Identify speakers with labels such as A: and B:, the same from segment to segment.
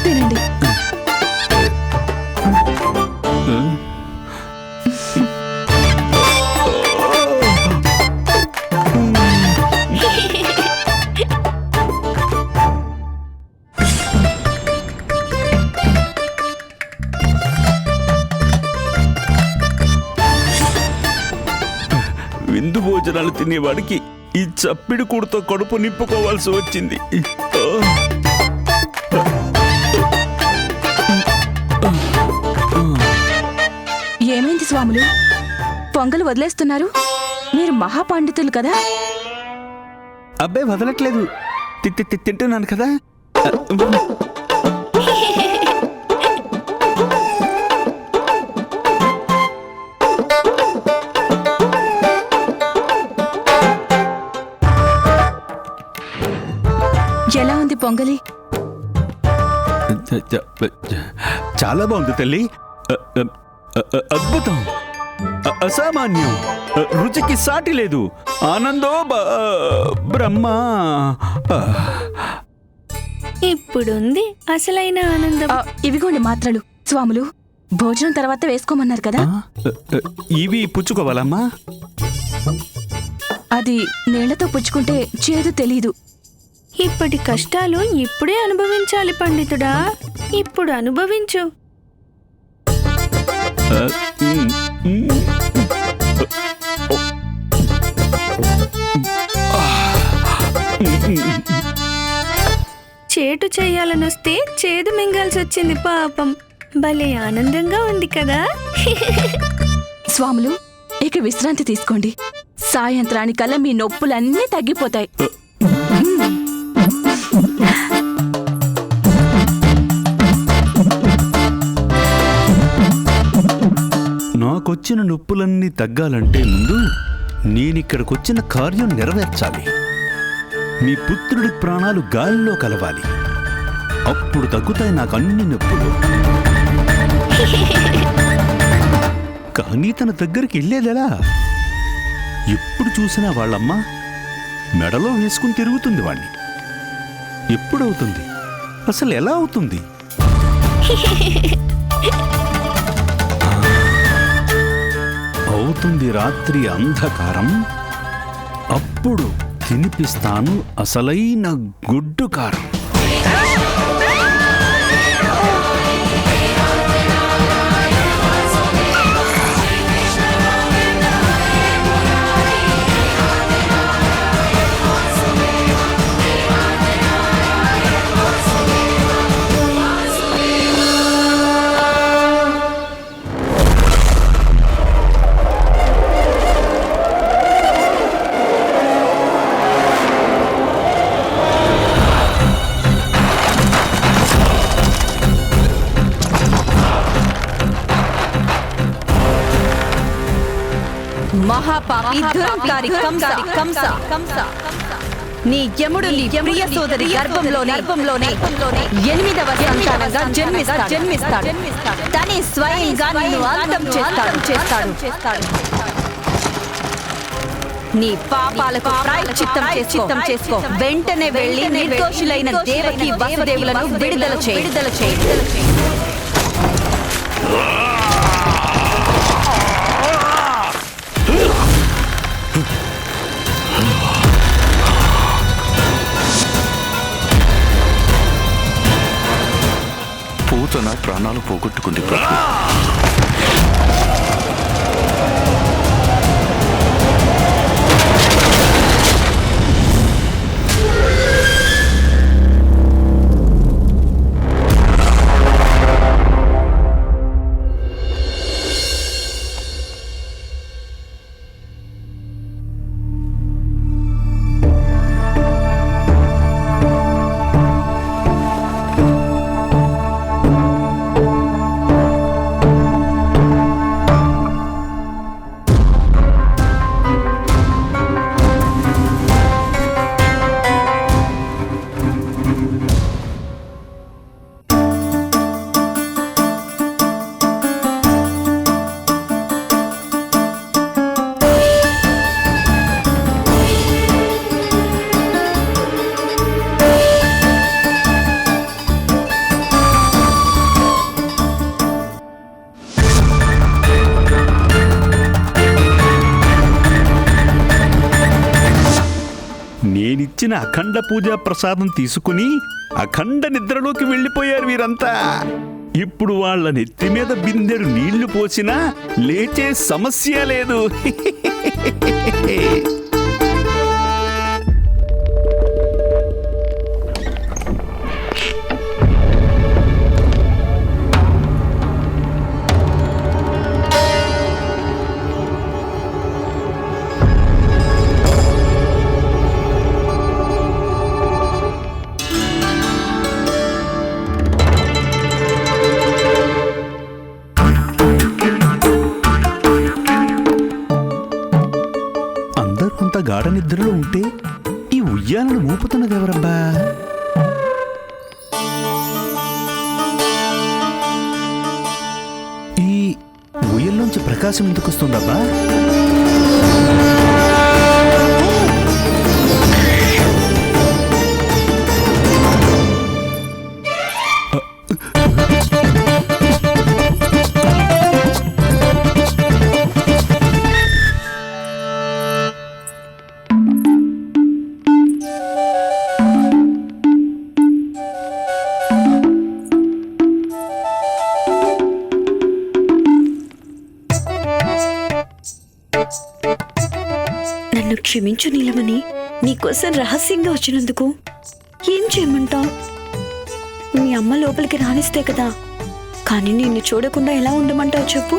A: తినండి.
B: విందు భోజనాలు తినేవాడికి ఈ చప్పిడి కూడుతో కడుపు నింపుకోవాల్సి వచ్చింది.
A: ఏమైంది స్వాములు, పొంగలు వదిలేస్తున్నారు? మీరు మహాపండితులు కదా.
B: అబ్బాయి వదలట్లేదు, తింటున్నాను కదా.
A: ఎలా ఉంది పొంగలి?
B: చాలా బాగుంది తల్లి, అద్భుతం, అసామాన్యం, రుచికి సాటి లేదు, ఆనందో బ్రహ్మ.
C: ఇప్పుడుంది అసలైన ఆనందం.
A: ఇవిగోండి మాత్రలు. స్వాములు, భోజనం తర్వాత వేసుకోమన్నారు కదా.
B: ఇవి పుచ్చుకోవాలమ్మా?
A: అది నీళ్లతో పుచ్చుకుంటే చేదు తెలీదు.
C: ఇప్పటి కష్టాలు ఇప్పుడే అనుభవించాలి పండితుడా, ఇప్పుడు అనుభవించు. చేటు చెయ్యాలనొస్తే చేదు మింగాల్సి వచ్చింది పాపం. భలే ఆనందంగా ఉంది కదా.
A: స్వాములు, ఇక విశ్రాంతి తీసుకోండి. సాయంత్రానికల్లా మీ నొప్పులన్నీ తగ్గిపోతాయి.
B: నాకొచ్చిన నొప్పులన్నీ తగ్గాలంటే ముందు నేనిక్కడికొచ్చిన కార్యం నెరవేర్చాలి. మీ పుత్రుడి ప్రాణాలు గాలిలో కలవాలి, అప్పుడు తగ్గుతాయి నాకు అన్ని నొప్పులు. కానీ తన దగ్గరికి వెళ్ళేదెలా? ఎప్పుడు చూసినా వాళ్ళమ్మ మెడలో వేసుకుని తిరుగుతుంది వాణ్ణి. ఎప్పుడవుతుంది? అసలు ఎలా అవుతుంది? అవుతుంది రాత్రి అంధకారం, అప్పుడు తినిపిస్తాను అసలైన గుడ్డు కారం.
D: మహాపాపి దురంకారి కంస, నీ యముడు నీ ప్రియ సోదరి గర్భంలోనే 8వ సంతానంగా జన్మిస్తాడు. తనే స్వయంగా నిన్ను అంతం చేస్తాడు. నీ పాపాలకు ప్రాయశ్చిత్తం చేసుకో. వెంటనే వెళ్ళి నిర్దోషులైన దేవకి వసుదేవులను విడుదల చేయి.
E: పూతన ప్రాణాలు పోగొట్టుకుంది ప్రభు.
B: ఇచ్చిన అఖండ పూజా ప్రసాదం తీసుకుని అఖండ నిద్రలోకి వెళ్ళిపోయారు వీరంతా. ఇప్పుడు వాళ్ళ నెత్తి మీద బిందెడు నీళ్లు పోసినా లేచే సమస్య లేదు. గాఢ నిద్రలో ఉంటే ఈ ఉయ్యాలను ఊపుతున్నదెవరబ్బా? ఈ ఉయ్యల్లోంచి ప్రకాశం ఎందుకు వస్తుందబ్బా?
C: నన్ను క్షమించు నీలమణి, నీకోసం రహస్యంగా వచ్చినందుకు. ఏం చేయమంటావు? మీ అమ్మ లోపలికి రానిస్తే కదా, కానీ నిన్ను చూడకుండా ఎలా ఉండమంటావు చెప్పు?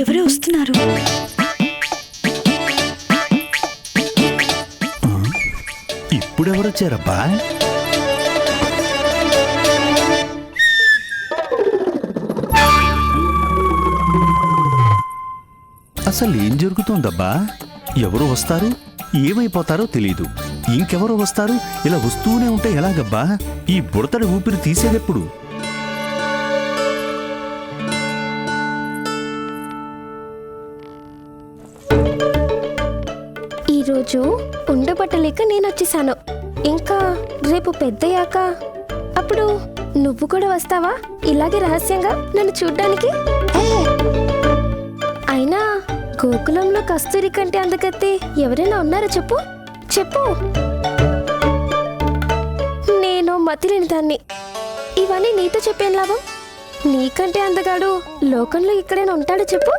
C: ఎవరో వస్తున్నారు.
B: ఇప్పుడెవరొచ్చారబ్బా? అసలు ఏం జరుగుతోందబ్బా? ఎవరు వస్తారు, ఏమైపోతారో తెలీదు. ఇంకెవరో వస్తారు, ఇలా వస్తూనే ఉంటే ఎలాగబ్బా? ఈ బుడతడి ఊపిరి తీసేదెప్పుడు?
F: ఈరోజు ఉండబట్టలేక నేను వచ్చేసాను. ఇంకా రేపు పెద్దయ్యాక అప్పుడు నువ్వు కూడా వస్తావా ఇలాగే రహస్యంగా నన్ను చూడ్డానికి? అయినా గోకులంలో కస్తూరి కంటే అందగత్తే ఎవరైనా ఉన్నారో చెప్పు చెప్పు. నేను మతిలేని దాన్ని. ఇవన్నీ నీతో చెప్పేం లాభం? నీకంటే అందగాడు లోకంలో ఎక్కడైనా ఉంటాడో చెప్పు.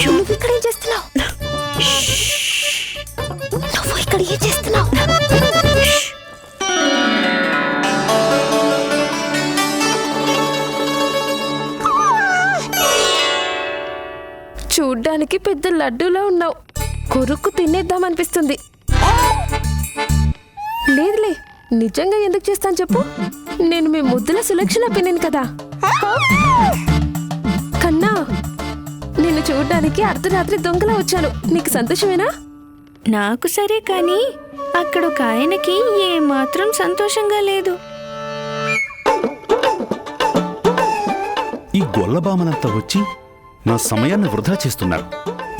F: నువ్వు ఇక్కడ ఏం చేస్తున్నావు? నువ్వు ఇక్కడ ఏం చేస్తున్నావు? చూడ్డానికి పెద్ద లడ్డూలా ఉన్నావు. కొరుక్కు తినేద్దామనిపిస్తుంది. లేదులే, నిజంగా ఎందుకు చేస్తాను చెప్పు. నేను మీ ముద్దుల సులక్షణ పిన్నిని కదా. కన్నా, నిన్ను చూడ్డానికి అర్ధరాత్రి దొంగలా వచ్చాను. నీకు సంతోషమేనా?
C: నాకు సరే, కానీ అక్కడ ఒక ఆయనకి ఏమాత్రం సంతోషంగా లేదు.
B: ఈ గొల్లబామలంతా వచ్చి నా సమయాన్ని వృధా చేస్తున్నారు.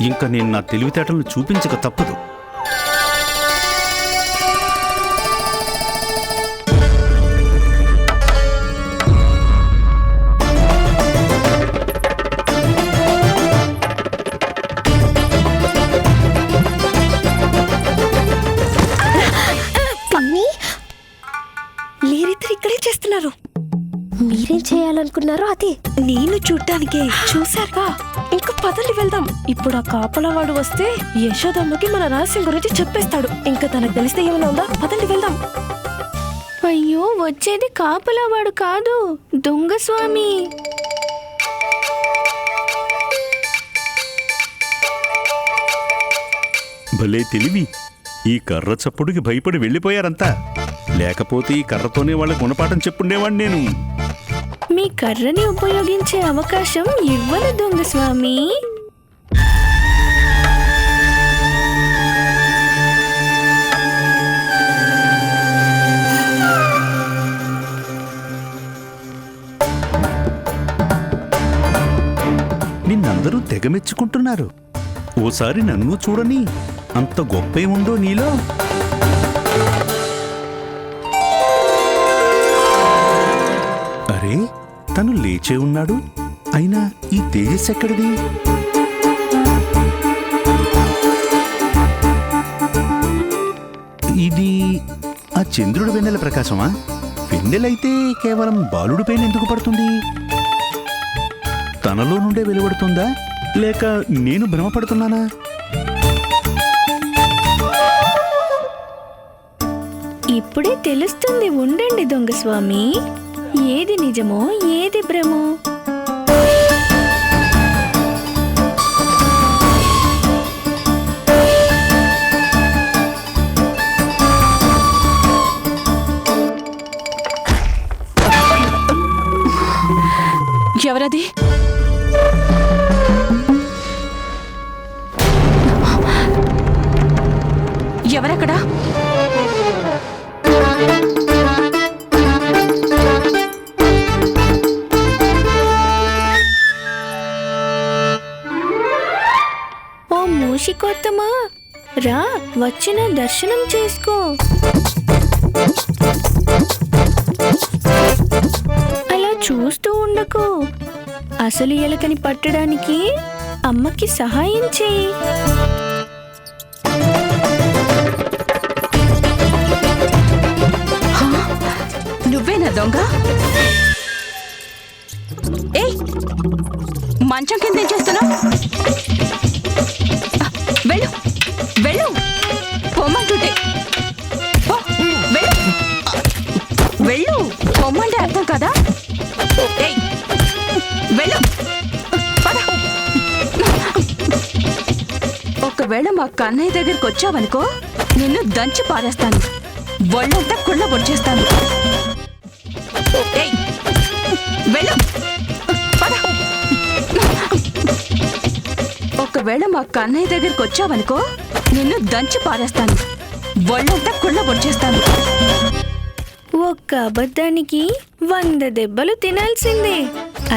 B: ఇంకా నేను నా తెలివితేటలను చూపించక తప్పదు.
C: మీరిద్దరు ఇక్కడే చేస్తున్నారు.
F: మీరేం చేయాలనుకున్నారో అదే.
C: నేను చూడ్డానికే.
F: చూశాక ఇంకా పదండి వెళ్దాం. ఇప్పుడు ఆ కాపలావాడు వస్తే యశోదమ్మకి మన రహస్యం గురించి చెప్పేస్తాడు. ఇంకా తనకు తెలిస్తే ఏమైనా ఉందా? పదండి వెళ్దాం.
C: అయ్యో, వచ్చేది కాపలావాడు కాదు, దొంగ స్వామి.
B: భలే తెలివి. ఈ కర్ర చప్పుడుకి భయపడి వెళ్ళిపోయారంతా. లేకపోతే ఈ కర్రతోనే వాళ్ళ గుణపాఠం చెప్పుండేవాడిని నేను.
C: మీ కర్రని ఉపయోగించే అవకాశం ఇవ్వను దొంగ స్వామి.
B: నిన్నందరూ తెగమెచ్చుకుంటున్నారు. ఓసారి నన్ను చూడని. అంత గొప్పే ఉందో నీలో? అరే, తను లేచే ఉన్నాడు. అయినా ఈ తేజస్ ఎక్కడిది? ఇది ఆ చంద్రుడు వెన్నెల ప్రకాశమా? వెన్నెలైతే కేవలం బాలుడి పైన ఎందుకు పడుతుంది? తనలో నుండే వెలువడుతుందా, లేక నేను భ్రమపడుతున్నానా?
C: ఇప్పుడే తెలుస్తుంది. ఉండండి దొంగస్వామి, ఏది నిజమో ఏది భ్రమో.
A: ఎవరది? ఎవరక్కడా?
C: ఓ మూషికోత్తమా, రా, వచ్చిన దర్శనం చేసుకో. అలా చూస్తూ ఉండకు. అసలు ఎలకని పట్టడానికి అమ్మకి సహాయం చేయి.
A: నువ్వేనా దొంగ? ఏయ్, మంచం కింద ఏం చేస్తున్నావు? వెళ్ళు వెళ్ళు, పొమ్మంటుంటే పో, వెళ్ళు వెళ్ళు, పొమ్మంటే అర్థం కదా? ఏయ్, వెళ్ళు, పద. ఒకవేళ మా కన్నయ్య దగ్గరికి వచ్చావనుకో, నిన్ను దంచి పారేస్తాను, ఒళ్ళంతా కుళ్ళ పొడిచేస్తాను. ఏయ్, వెళ్ళు, పద. ఒకవేళ మా కన్నయ్య దగ్గరికి వచ్చావనుకో, నిన్ను దంచి పారేస్తాను, ఒళ్ళంతా కుళ్ళ పొడిచేస్తాను.
C: ఒక్క అబద్ధానికి 100 దెబ్బలు తినాల్సిందే.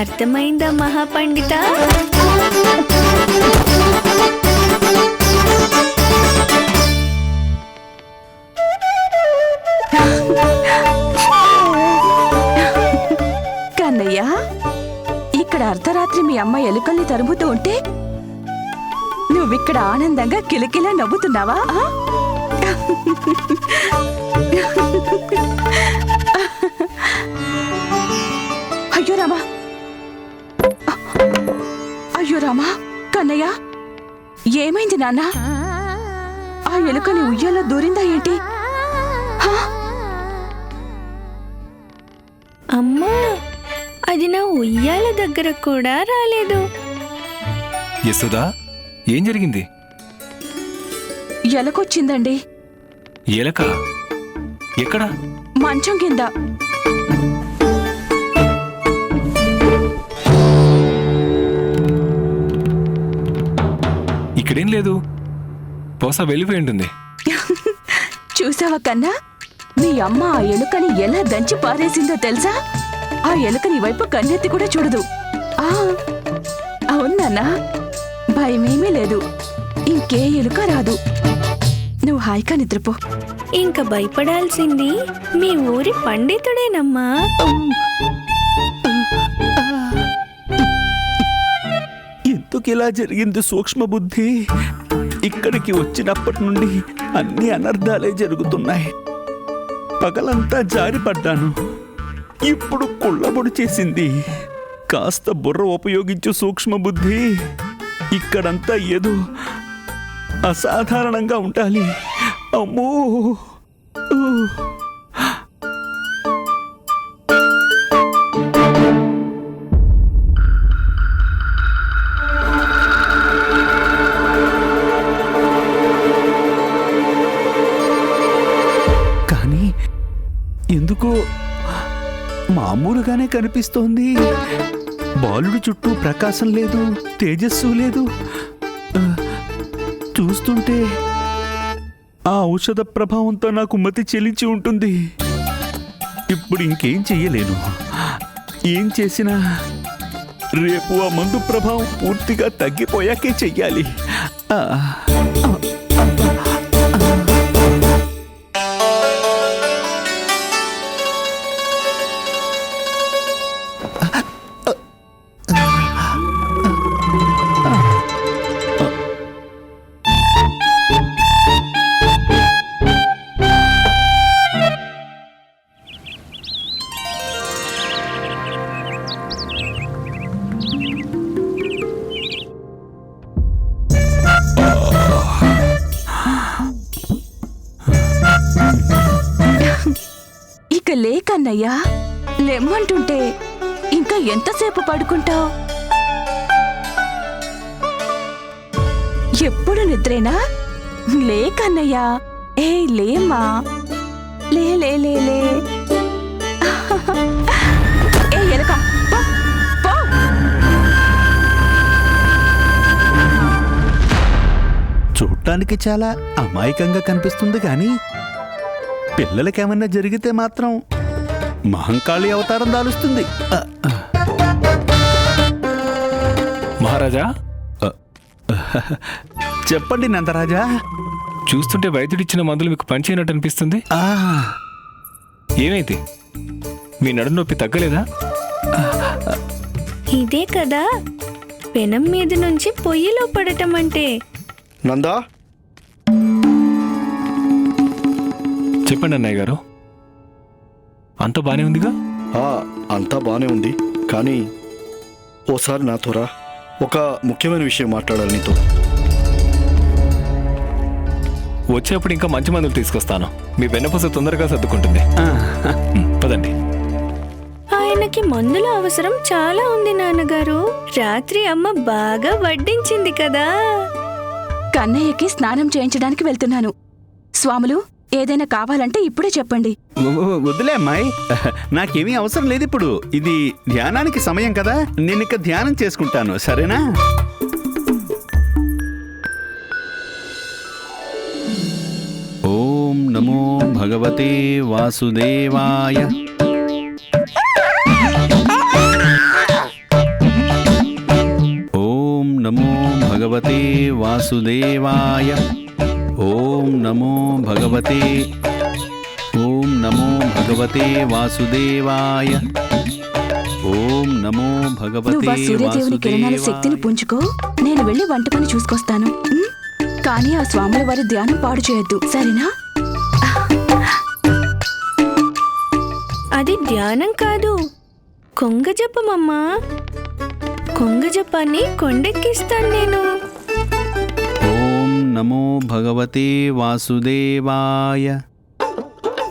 C: అర్థమైందా మహాపండిత?
A: కన్నయ్య, ఇక్కడ అర్ధరాత్రి మీ అమ్మ ఎలుకల్ని తరుముతూ ఉంటే నువ్విక్కడ ఆనందంగా కిలకిలా నవ్వుతున్నావా? అయ్యో రామా, అయ్యో రామా, కన్నయ్య ఏమైంది నాన్న? ఆ ఎలుకని ఉయ్యాలో దూరిందా ఏంటి?
C: అమ్మా, అది నా ఉయ్యాల దగ్గర కూడా రాలేదు.
G: యశోదా, ఏం జరిగింది?
A: ఎలకొచ్చిందండి.
G: ఎలక ఎక్కడ?
A: మంచం కింద.
G: ఇక్కడేం లేదు, బహుశా వెళ్ళిపోయి ఉంటుంది.
A: చూసావా కన్నా, మీ అమ్మ ఆ ఎలుకని ఎలా దంచి పారేసిందో తెలుసా? ఆ ఎలుకని వైపు కన్నెత్తి కూడా చూడదు. అవునా? భయమేమీ లేదు, ఇంకే ఎలుక రాదు. నువ్వు హాయిగా నిద్రపో.
C: ఇంక భయపడాల్సింది మీ ఊరి పండితుడేనమ్మా.
B: ఎందుకు ఇలా జరిగింది సూక్ష్మ బుద్ధి? ఇక్కడికి వచ్చినప్పటి నుండి అన్ని అనర్థాలే జరుగుతున్నాయి. పగలంతా జారిపడ్డాను, ఇప్పుడు కుళ్ళబొడి చేసింది. కాస్త బుర్ర ఉపయోగించు సూక్ష్మ బుద్ధి. ఇక్కడంతా ఏదో అసాధారణంగా ఉండాలి. అమ్మో! కానీ ఎందుకో మామూలుగానే కనిపిస్తోంది. బాలుడి చుట్టూ ప్రకాశం లేదు, తేజస్సు లేదు. చూస్తుంటే ఆ ఔషధ ప్రభావంతో నాకు మతి చెలించి ఉంటుంది. ఇప్పుడు ఇంకేం చెయ్యలేను. ఏం చేసినా రేపు ఆ మందు ప్రభావం పూర్తిగా తగ్గిపోయాకే చెయ్యాలి.
A: ఇక లేకన్నయ్యా, లెమ్మంటుంటే ఇంకా ఎంతసేపు పడుకుంటావు? ఎప్పుడు నిద్రేనా? లేకన్నయ్యా, ఏ లేమ్మా, లే లే లే లే. ఏ ఎలక, పో, పో.
B: చూడటానికి చాలా అమాయకంగా కనిపిస్తుంది కానీ పిల్లలకేమన్నా జరిగితే మాత్రం మహంకాళి అవతారం దాలుస్తుంది.
G: మహారాజా,
B: చెప్పండి నందరాజా.
G: చూస్తుంటే వైద్యుడిచ్చిన మందులు మీకు పనిచేయనట్టు అనిపిస్తుంది.
B: ఆ,
G: ఏమైంది? మీ నడుము నొప్పి తగ్గలేదా?
C: ఇదే కదా పెనం మీద నుంచి పొయ్యిలో పడటం అంటే.
H: నందా,
G: చెప్పండి అన్నయ్య గారు. అంత బానే ఉందిగా?
H: అంతా బానే ఉంది, కానీ ఓసారి నాతో రా. ఒక ముఖ్యమైన విషయం మాట్లాడాలి నీతో.
G: వచ్చేప్పుడు ఇంకా మంచి మందులు తీసుకొస్తాను. మీ వెన్నపూస తొందరగా సర్దుకుంటుంది. పదండి.
C: ఆయనకి మందుల అవసరం చాలా ఉంది నాన్నగారు. రాత్రి అమ్మ బాగా వడ్డించింది కదా.
A: కన్నయ్యకి స్నానం చేయించడానికి వెళ్తున్నాను. స్వాములు, ఏదైనా కావాలంటే ఇప్పుడే చెప్పండి.
B: వద్దులే అమ్మాయి, నాకేమీ అవసరం లేదు ఇప్పుడు. ఇది ధ్యానానికి సమయం కదా, నేను ఇక ధ్యానం చేసుకుంటాను, సరేనా? ఓం నమో భగవతే వాసుదేవాయ. ఓం నమో భగవతే వాసుదేవాయ. ఓం నమో భగవతే. ఓం నమో భగవతే వాసుదేవాయ. ఓం నమో భగవతే
A: నువ్వు ఆ సూర్యదేవుని కిరణాల శక్తిని పుంజుకో, నేను వెళ్ళి వంట పని చూసుకొస్తాను. కానీ ఆ స్వాముల వారి ధ్యానం పాడు చేయొద్దు, సరేనా?
C: అది ధ్యానం కాదు, కొంగ జపమమ్మా. కొంగ జపాన్ని కొండెక్కిస్తాను నేను.
B: ఓం నమో భగవతే వాసుదేవాయ.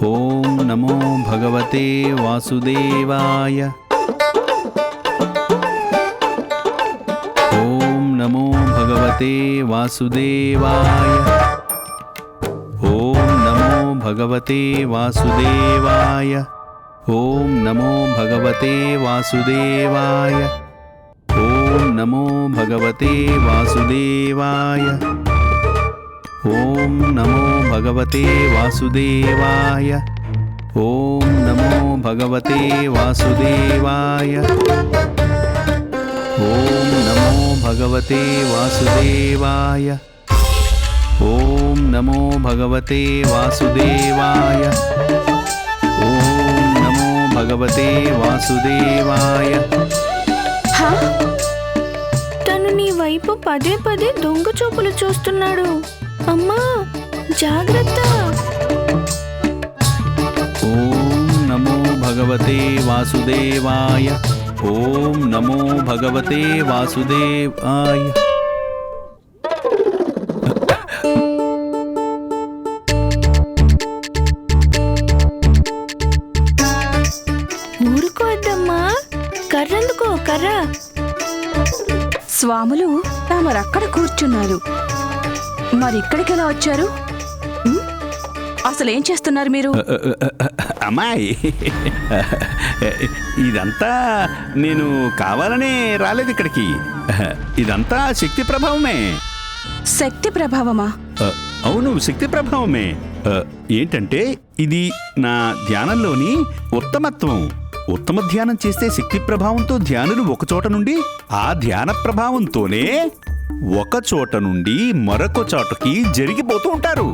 B: ఓం నమో భగవతే వాసుదేవాయ. ఓం నమో భగవతే వాసుదేవాయ. ఓం నమో భగవతే వాసుదేవాయ. ఓం నమో భగవతే వాసుదేవాయ. ఓం నమో భగవతే వాసుదేవాయ. ఓం నమో భగవతే వాసుదేవాయ. ఓం నమో భగవతే వాసుదేవాయ. ఓం నమో భగవతే వాసుదేవాయ. ఓం నమో భగవతే వాసుదేవాయ. ఓం నమో భగవతే వాసుదేవాయ.
A: హా?
C: తను నీ వైపు పదే పదే దొంగ చూపులు చూస్తున్నాడు. అమ్మా జాగ్రత్త.
B: ఓం నమో భగవతే వాసుదేవాయ. ఓం నమో భగవతే వాసుదేవాయ.
C: ఊరుకోద్దమ్మా, కర్రందుకో, కర్ర.
A: స్వాములు తమరక్కడ కూర్చున్నారు, మరిక్కడికి ఎలా వచ్చారు? అసలేం చేస్తున్నారు మీరు?
B: అమ్మాయి, ఇదంతా నేను కావాలనే రాలేదు ఇక్కడికి. ఇదంతా శక్తి ప్రభావమే.
A: శక్తి ప్రభావమా?
B: అవును, శక్తి ప్రభావమే. ఏంటంటే ఇది నా ధ్యానంలోని ఉత్తమత్వం. ఉత్తమ ధ్యానం చేస్తే శక్తి ప్రభావంతో ధ్యానులు ఒక చోట నుండి ఆ ధ్యాన ప్రభావంతోనే ఒక చోట నుండి మరొక చోటకి జరిగిపోతూ ఉంటారు.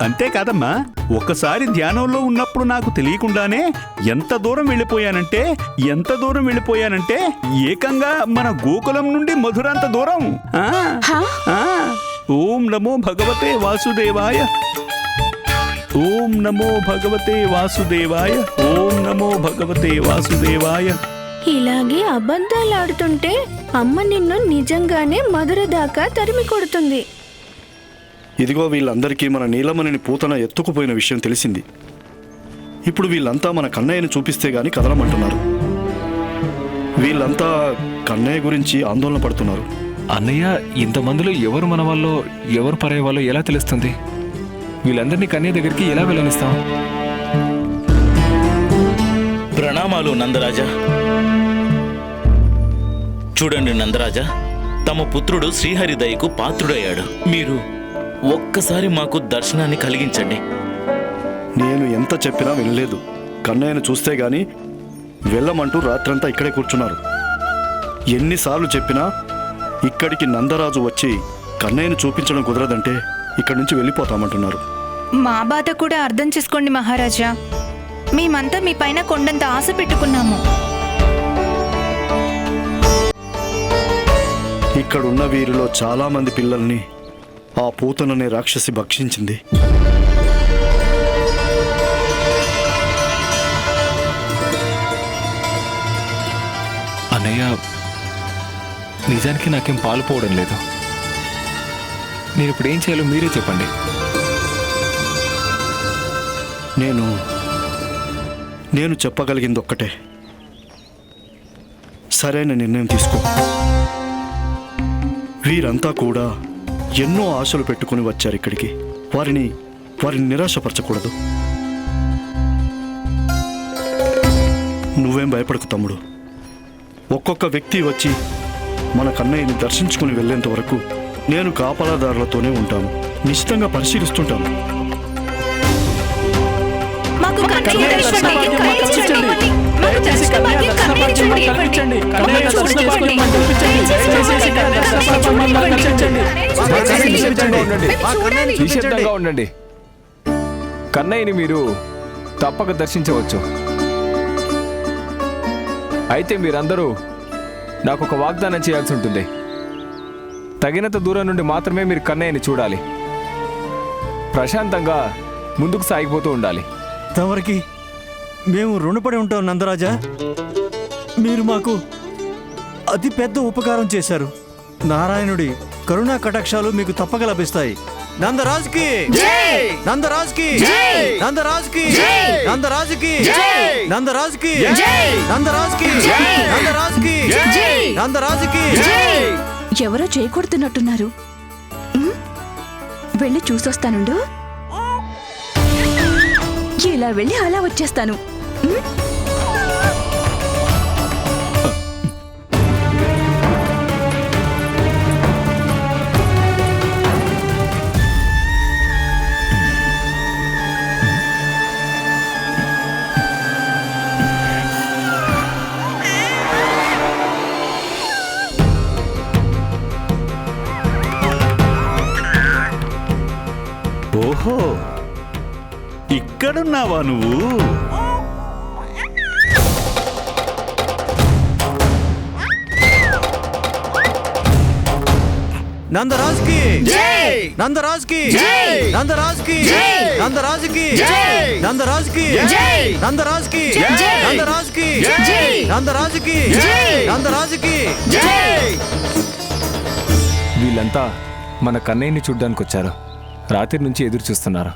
B: అంతేకాదమ్మా, ఒకసారి ధ్యానంలో ఉన్నప్పుడు నాకు తెలియకుండానే ఎంత దూరం వెళ్ళిపోయానంటే ఏకంగా మన గోకులం నుండి మధురాంత దూరం. ఓం నమో భగవతే వాసుదేవాయ. ఓం నమో భగవతే వాసుదేవాయ. ఓం నమో భగవతే వాసుదేవాయ.
C: ఇలాగే అబద్ధాలాడుతుంటే అమ్మ నిన్ను నిజంగానే మధుర దాకా తరిమి కొడుతుంది.
H: ఇదిగో వీళ్ళందరికీ మన నీలమణిని పూతన ఎత్తుకుపోయిన విషయం తెలిసింది. ఇప్పుడు వీళ్ళంతా మన కన్నయ్యని చూపిస్తే గాని కదలమంటున్నారు. వీళ్ళంతా కన్నయ్య గురించి ఆందోళన పడుతున్నారు.
G: అన్నయ్య, ఇంతమందిలో ఎవరు మన వాళ్ళో ఎవరు పరాయి వాళ్ళో ఎలా తెలుస్తుంది? వీళ్ళందరినీ కన్నయ్య దగ్గరికి ఎలా వెళ్ళనిస్తాం?
I: ప్రణామాలు నందరాజా. చూడండి నందరాజా, తమ పుత్రుడు శ్రీహరి దయకు పాత్రుడయ్యాడు. మీరు ఒక్కసారి మాకు దర్శనాన్ని కలిగించండి.
H: నేను ఎంత చెప్పినా వినలేదు. కన్నయ్యను చూస్తే గాని వెళ్ళమంటూ రాత్రంతా ఇక్కడే కూర్చున్నారు. ఎన్నిసార్లు చెప్పినా ఇక్కడికి నందరాజు వచ్చి కన్నయ్యను చూపించడం కుదరదంటే ఇక్కడి నుంచి వెళ్ళిపోతామంటున్నారు.
J: మా బాధ కూడా అర్థం చేసుకోండి మహారాజా. మేమంతా మీ పైన కొండంత ఆశ పెట్టుకున్నాము.
H: ఇక్కడున్న వీరిలో చాలా మంది పిల్లల్ని ఆ పూతననే రాక్షసి భక్షించింది.
G: అన్నయ్య, నిజానికి నాకేం పాలుపోవడం లేదు. నేను ఇప్పుడు ఏం చేయాలో మీరే చెప్పండి.
H: నేను చెప్పగలిగింది ఒక్కటే, సరైన నిర్ణయం తీసుకో. వీరంతా కూడా ఎన్నో ఆశలు పెట్టుకుని వచ్చారు ఇక్కడికి. వారిని నిరాశపరచకూడదు. నువ్వేం భయపడకు తమ్ముడు. ఒక్కొక్క వ్యక్తి వచ్చి మన కన్నయ్యని దర్శించుకుని వెళ్ళేంత వరకు నేను కాపలాదారులతోనే ఉంటాను. నిశ్చితంగా పరిశీలిస్తుంటాను.
J: మాకు కన్నయ్య దర్శనం కలిగించండి. మాకు దర్శన భాగ్యం కలిగించండి.
G: నిశ్శబ్దంగా ఉండండి. కన్నయ్యని మీరు తప్పక దర్శించవచ్చు. అయితే మీరందరూ నాకు ఒక వాగ్దానం చేయాల్సి ఉంటుంది. తగినంత దూరం నుండి మాత్రమే మీరు కన్నయ్యని చూడాలి. ప్రశాంతంగా ముందుకు సాగిపోతూ ఉండాలి.
K: తమరికి మేము రుణపడి ఉంటాం నందరాజా. మీరు మాకు అతి పెద్ద ఉపకారం చేశారు. నారాయణుడి కరుణా కటాక్షాలు మీకు తప్పక లభిస్తాయి. నందరాజుకి నందరాజుకి నందరాజుకి నందరాజుకి నందరాజుకి నందరాజుకి నందరాజుకి నందరాజుకి.
A: ఎవరో చేకొడుతున్నట్టున్నారు. వెళ్ళి చూసొస్తానుండు. ఇలా వెళ్ళి అలా వచ్చేస్తాను.
B: ఓహో, ఇక్కడున్నావా నువ్వు?
K: నందరాజుకి నందరాజుకి నందరాజుకి నందరాజుకి నందరాజుకి నందరాజుకి నందరాజుకి నందరాజుకి నందరాజుకి.
G: వీళ్ళంతా మన కన్నయ్యని చూడ్డానికి వచ్చారు. రాత్రి నుంచి ఎదురు చూస్తున్నారు.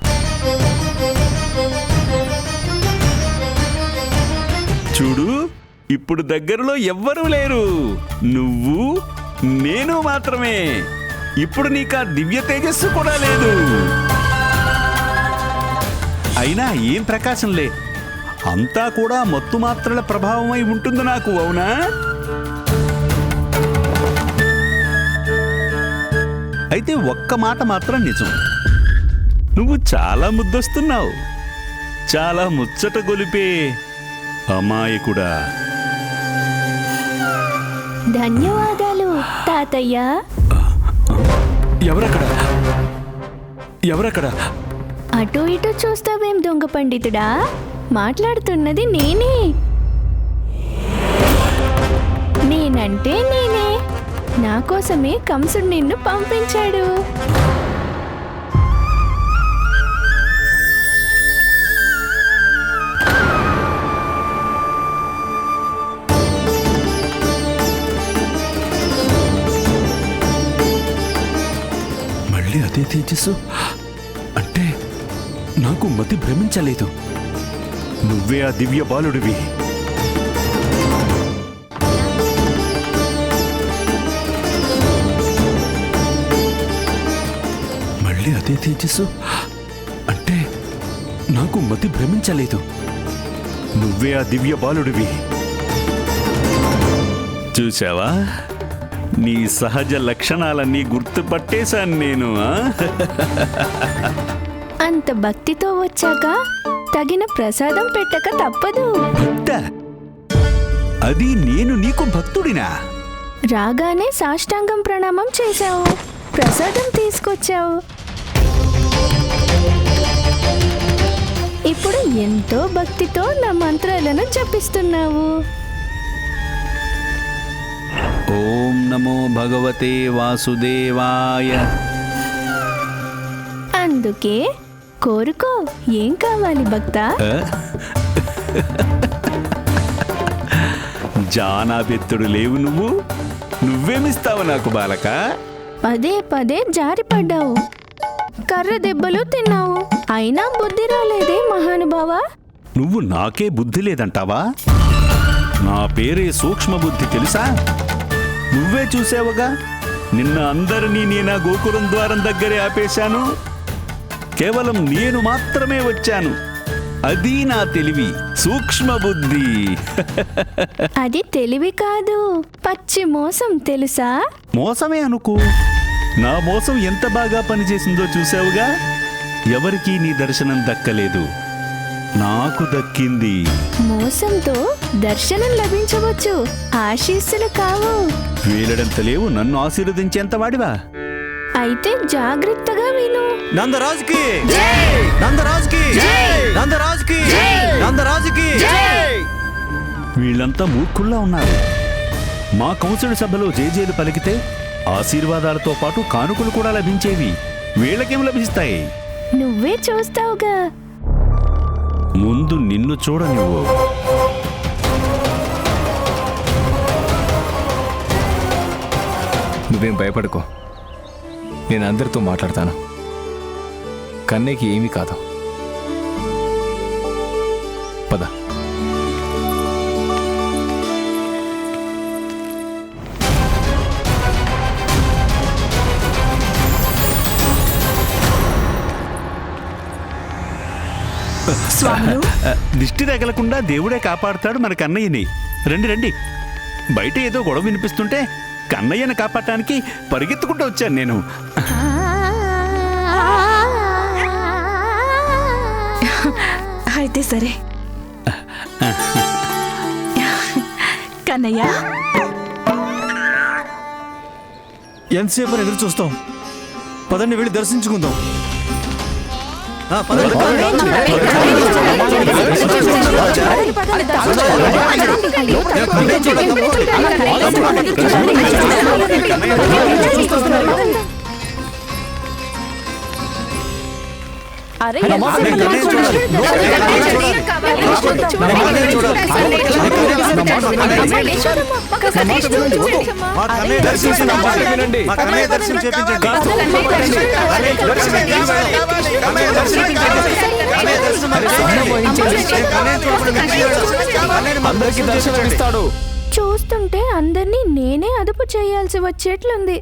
B: చూడు, ఇప్పుడు దగ్గరలో ఎవ్వరూ లేరు. నువ్వు నేను మాత్రమే. ఇప్పుడు నీకా దివ్య తేజస్సు కూడా లేదు. అయినా ఏం ప్రకాశంలే, అంతా కూడా మత్తు మాత్రల ప్రభావమై ఉంటుంది నాకు. అవునా? అయితే ఒక్క మాట మాత్రం నిజం, నువ్వు చాలా ముద్దొస్తున్నావు. చాలా ముచ్చట గొలిపే అమాయకుడా.
F: ధన్యవాదాలు తాతయ్య.
G: ఎవరక్కడ?
F: అటు ఇటు చూస్తావేం దొంగ పండితుడా? మాట్లాడుతున్నది నేనే. నేనంటే నేనే. నా కోసమే కంసుడు నిన్ను పంపించాడు.
B: మళ్ళీ అదే తేజస్సు అంటే నాకు మతి భ్రమించలేదు. నువ్వే ఆ దివ్య బాలుడివి. మళ్ళీ అదే తేజస్సు అంటే నాకు మతి భ్రమించలేదు. నువ్వే ఆ దివ్య బాలుడివి. చూశావా, నీ సహజ లక్షణాలన్నీ గుర్తుపట్టేశాను నేను.
F: అంత భక్తితో వచ్చాక తగిన ప్రసాదం పెట్టక తప్పదు.
B: భక్త, అది నేను నీకు భక్తుడినా?
F: రాగానే సాష్టాంగం ప్రణామం చేశావు, ప్రసాదం తీసుకొచ్చావు. ఇప్పుడు ఎంతో భక్తితో నా మంత్రాలను జపిస్తున్నావు.
B: ఓం నమో భగవతే వాసుదేవాయ.
F: అందుకే కోరుకో, ఏం కావాలి భక్త?
B: జానాబెత్తుడు లేవు నువ్వు, నువ్వేమిస్తావు నాకు బాలక?
F: పదే పదే జారిపడ్డావు, కర్ర దెబ్బలు తిన్నావు, అయినా బుద్ధి రాలేదే మహానుభావా.
B: నువ్వు నాకే బుద్ధి లేదంటావా? నా పేరే సూక్ష్మ బుద్ధి, తెలుసా? నువ్వే చూసావుగా, నిన్న అందరినీ నేనా గోకులం ద్వారం దగ్గరే ఆపేశాను. కేవలం నేను మాత్రమే వచ్చాను. అది నా తెలివి, సూక్ష్మ బుద్ధి.
F: అది తెలివి కాదు, పచ్చి మోసం, తెలుసా?
B: మోసమే అనుకో, నా మోసం ఎంత బాగా పనిచేసిందో చూసావుగా. ఎవరికీ నీ దర్శనం దక్కలేదు, నాకు దక్కింది.
F: మోసంతో దర్శనం లభించవచ్చు, ఆశీస్సులు కావు.
B: వేలడంత లేవు నన్ను ఆశీర్వదించేంత వాడివా?
F: అయితే జాగ్రత్తగా విను.
K: నందరాజుకి నందరాజుకి నందరాజుకి నందరాజుకి.
B: వీళ్ళంతా మూర్ఖుల్లా ఉన్నారు. మా కౌన్సిల్ సభలో జేజేలు పలికితే ఆశీర్వాదాలతో పాటు కానుకలు కూడా లభించేవి. వీళ్ళకేం లభిస్తాయి?
F: నువ్వే చూస్తావుగా.
B: ముందు నిన్ను చూడనివ్వు.
G: నువ్వేం భయపడుకో, నేను అందరితో మాట్లాడతాను. కన్నయ్యకి ఏమీ కాదు. పద.
A: స్వాములు,
B: దిష్టి తగలకుండా దేవుడే కాపాడుతాడు మన కన్నయ్యని. రండి రండి. బయట ఏదో గొడవ వినిపిస్తుంటే కన్నయ్యని కాపాడటానికి పరిగెత్తుకుంటూ వచ్చాను నేను.
A: అయితే సరే. కన్నయ్య,
K: ఎంతసేపు ఎదురు చూస్తాం? పదండి, వెళ్ళి దర్శించుకుందాం. పదండి.
A: అరే
G: అందరికీ దర్శనం ఇస్తాడు.
F: చూస్తుంటే అందరినీ నేనే అదుపు చేయాల్సి వచ్చేట్లుంది.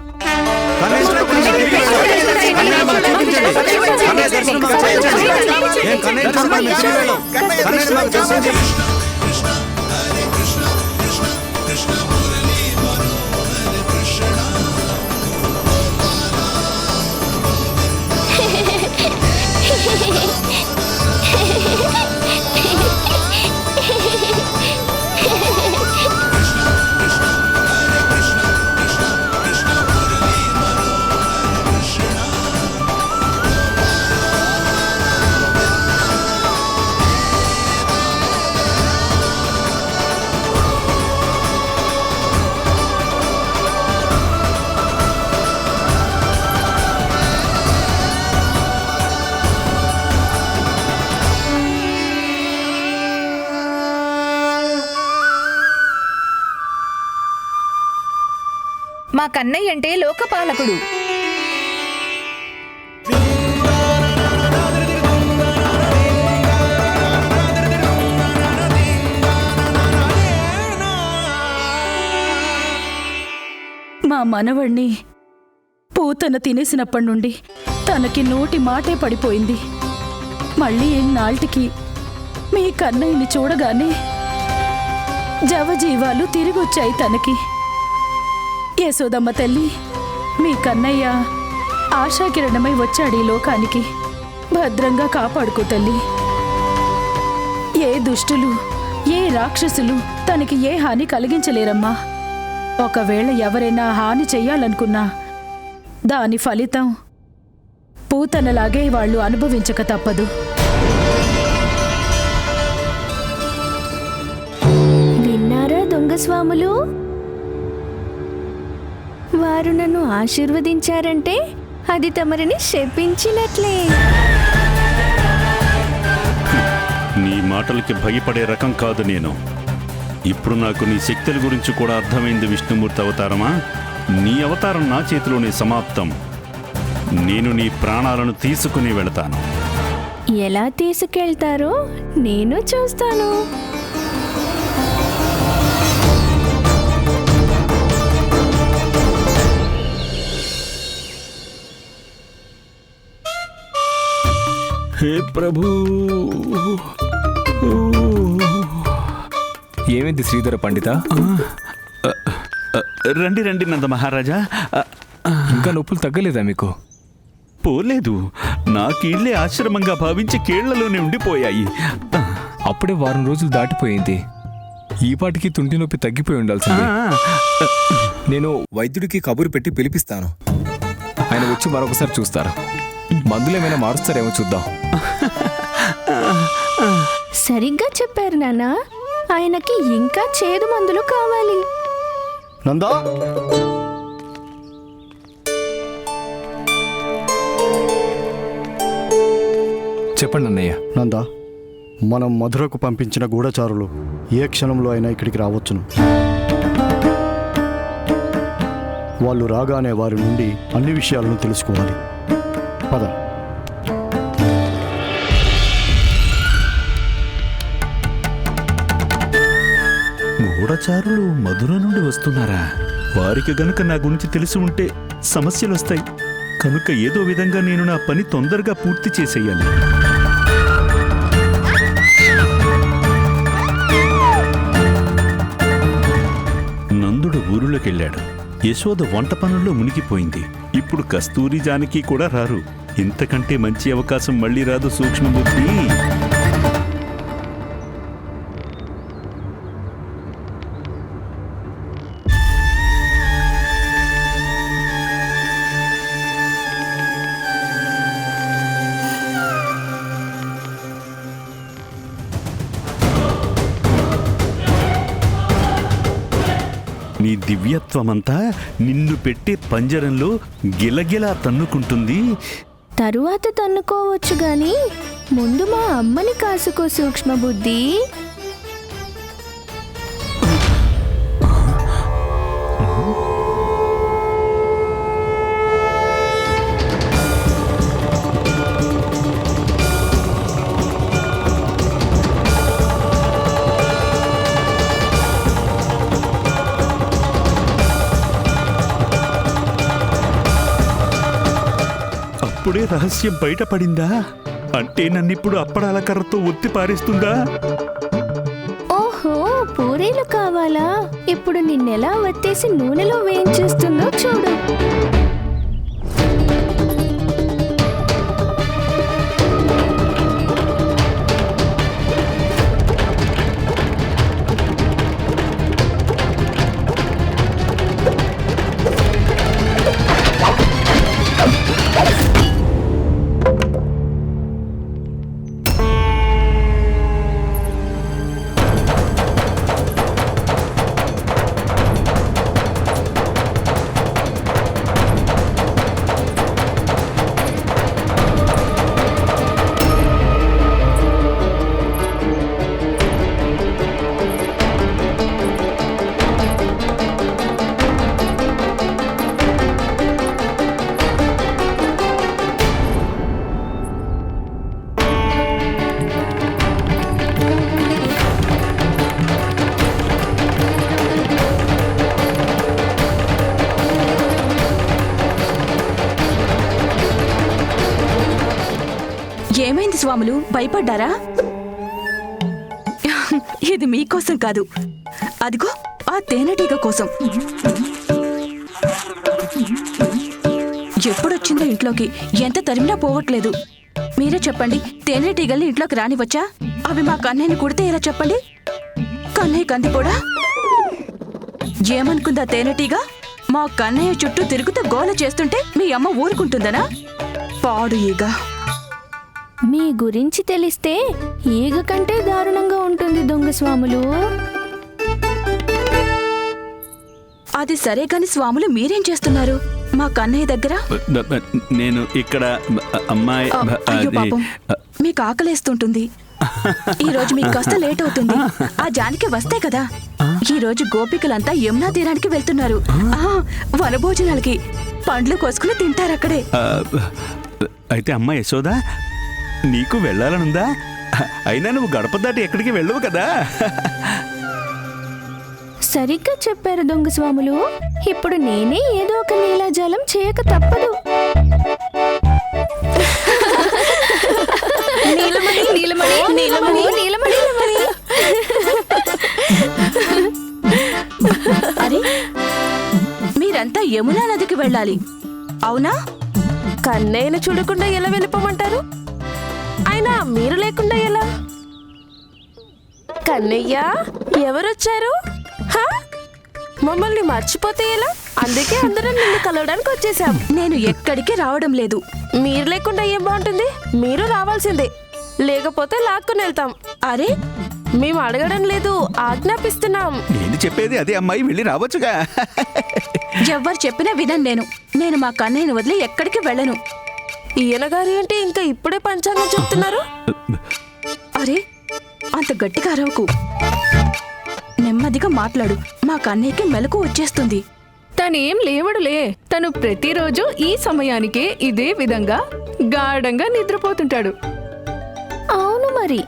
J: మా కన్నయ్య అంటే లోకపాలకుడు.
A: మనవణ్ణి పూతన తినేసినప్పటి నుండి తనకి నోటి మాటే పడిపోయింది. మళ్ళీ ఇన్నాళ్ళకి మీ కన్నయ్యని చూడగానే జవజీవాలు తిరిగొచ్చాయి తనకి. యశోదమ్మ తల్లి, మీ కన్నయ్య ఆశాకిరణమై వచ్చాడు ఈ లోకానికి. భద్రంగా కాపాడుకో తల్లి. ఏ దుష్టులు, ఏ రాక్షసులు తనకి ఏ హాని కలిగించలేరమ్మా. ఒకవేళ ఎవరైనా హాని చెయ్యాలనుకున్నా దాని ఫలితం పూతనలాగే వాళ్ళు అనుభవించక తప్పదు.
F: విన్నారా దొంగస్వాములు? వారు నన్ను ఆశీర్వదించారంటే అది తమరిని శపించినట్లే.
B: నీ మాటలకి భయపడే రకం కాదు నేను. ఇప్పుడు నాకు నీ శక్తుల గురించి కూడా అర్థమైంది విష్ణుమూర్తి అవతారమా. నీ అవతారం నా చేతిలోనే సమాప్తం. నేను నీ ప్రాణాలను తీసుకుని వెళతాను.
F: ఎలా తీసుకెళ్తారో నేను చూస్తాను.
G: హే ప్రభు, ఏమైంది శ్రీధర పండిత?
B: రండి రండి నంద మహారాజా.
G: ఇంకా నొప్పులు తగ్గలేదా మీకు?
B: పోలేదు. నా కీళ్లే ఆశ్రమంగా భావించి కీళ్లలోనే ఉండిపోయాయి.
G: అప్పుడే వారం రోజులు దాటిపోయింది. ఈ పాటికి తుంటి నొప్పి తగ్గిపోయి ఉండాల్సింది. నేను వైద్యుడికి కబురు పెట్టి పిలిపిస్తాను. ఆయన వచ్చి మరొకసారి చూస్తారు. మందులు ఏమైనా మారుస్తారేమో చూద్దాం.
F: సరిగ్గా చెప్పారు నాన్న. ఆయనకి ఇంకా చేదు మందులు కావాలి.
H: నందా,
G: చెప్పండి అన్నయ్య.
H: నందా, మనం మధురకు పంపించిన గూఢచారులు ఏ క్షణంలో అయినా ఇక్కడికి రావచ్చును. వాళ్ళు రాగానే వారి నుండి అన్ని విషయాలను తెలుసుకోవాలి. పద.
B: గూఢచారులు మధుర నుండి వస్తున్నారా? వారికి గనుక నా గురించి తెలిసి ఉంటే సమస్యలు వస్తాయి. కనుక ఏదో విధంగా నేను నా పని తొందరగా పూర్తి చేసేయాలి. నందుడు ఊరిలోకెళ్ళాడు. యశోద వంట పనుల్లో మునిగిపోయింది. ఇప్పుడు కస్తూరి జానకి కూడా రారు. ఇంతకంటే మంచి అవకాశం మళ్ళీ రాదు సూక్ష్మబుద్ధి. నీ దివ్యత్వమంతా నిన్ను పెట్టే పంజరంలో గిలగిలా తన్నుకుంటుంది.
F: తరువాత తన్నుకోవచ్చు గాని ముందు మా అమ్మని కాసుకో సూక్ష్మబుద్ధి.
B: అప్పుడే రహస్యం బయటపడిందా? అంటే నన్నిప్పుడు అప్పడాల కర్రతో ఒత్తి పారేస్తుందా?
F: ఓహో, పూరీలు కావాలా? ఇప్పుడు నిన్నెలా వత్తేసి నూనెలో వేయించేస్తుందో చూడు.
A: స్వాములు భయపడ్డారా? ఇది మీకోసం కాదు, అదిగో ఆ తేనెటీగ కోసం. ఎప్పుడొచ్చిందో ఇంట్లోకి, ఎంత తరిమినా పోవట్లేదు. మీరే చెప్పండి, తేనెటీగల్ని ఇంట్లోకి రానివచ్చా? అవి మా కన్నయ్యని కుడితే ఎలా చెప్పండి? కన్నయ్య కంది కూడా ఏమనుకుందా తేనెటీగ? మా కన్నయ్య చుట్టూ తిరుగుతూ గోల చేస్తుంటే మీ అమ్మ ఊరుకుంటుందనా? పాడు ఈగ.
F: మీ గురించి తెలిస్తే ఈగ కంటే దారుణంగా ఉంటుంది దొంగ స్వాములు.
A: అది సరే కాని స్వాములు, మీరేం చేస్తున్నారు మా కన్నయ్య దగ్గర?
B: నేను ఇక్కడ అమ్మాయి
A: అయ్యో పాపం, మీకు ఆకలేస్తుంటుంది. ఈ రోజు మీకు కాస్త లేట్ అవుతుంది. ఆ జానికి వస్తే కదా. ఈ రోజు గోపికలంతా యమునా తీరానికి వెళ్తున్నారు. వనభోజనాలకి పండ్లు కోసుకుని తింటారక్కడే.
B: అయితే అమ్మ యశోదా, నీకు వెళ్ళాలనుందా? అయినా నువ్వు గడప దాటి ఎక్కడికి వెళ్ళవు కదా.
F: సరిగ్గా చెప్పారు దొంగ స్వాములు. ఇప్పుడు నేనే ఏదో ఒక నీలాజాలం చేయక తప్పదు.
J: నీలమణి నీలమణి నీలమణి నీలమణి నీలమణి.
A: అరే, మీరంతా యమునా నదికి వెళ్ళాలి అవునా?
F: కన్నయ్యను చూడకుండా ఎలా వెళ్ళిపోమంటారు? అయినా మీరు లేకుండా ఎలా? కన్నయ్య, ఎవరొచ్చారు? మమ్మల్ని మర్చిపోతే ఎలా? అందుకే అందరం నిన్ను కలవడానికి వచ్చేసాం.
A: నేను ఎక్కడికి రావడం లేదు.
F: మీరు లేకుండా ఏం బాగుంటుంది? మీరు రావాల్సిందే, లేకపోతే లాక్కుని వెళ్తాం.
A: అరే,
F: మేము అడగడం లేదు, ఆజ్ఞాపిస్తున్నాం.
B: నేను చెప్పేది అదే అమ్మాయి, వెళ్ళి రావచ్చుగా.
A: ఎవ్వరు చెప్పినా వినను. నేను మా కన్నయ్యను వదిలి ఎక్కడికి వెళ్ళను.
F: ఈయన గారు ఏంటి ఇంకా ఇప్పుడే పంచాంగం చెప్తున్నారు?
A: అరే, అంత గట్టిగా అరవకు, నెమ్మదిగా మాట్లాడు. మా కన్నయ్యకి మెలకు వచ్చేస్తుంది.
L: తనేం లేవడులే. తను ప్రతిరోజు ఈ సమయానికే ఇదే విధంగా గాఢంగా నిద్రపోతుంటాడు.
F: అవును మరి,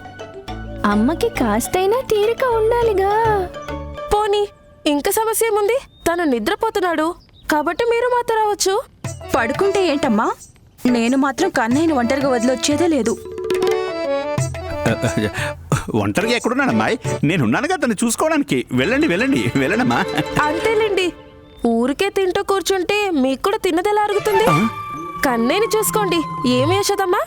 F: అమ్మకి కాస్తైనా తీరిక ఉండాలిగా. పోనీ ఇంకా సమస్య ఏముంది? తను నిద్రపోతున్నాడు కాబట్టి మీరు మాతో రావచ్చు.
A: పడుకుంటే ఏంటమ్మా? నేను మాత్రం కన్నయ్యను ఒంటరిగా వదిలొచ్చేదే లేదు.
B: ఒంటరిగా ఎక్కడున్నానమ్మాయి? నేనున్నానుగా తను చూసుకోవడానికి. వెళ్ళండి వెళ్ళండి వెళ్ళండమ్మా.
F: అంతేలేండి, ఊరికే తింటూ కూర్చుంటే మీకు కూడా తిన్నదెలా అరుగుతుంది? కన్నయ్యని చూసుకోండి. ఏమి యశోదమ్మా?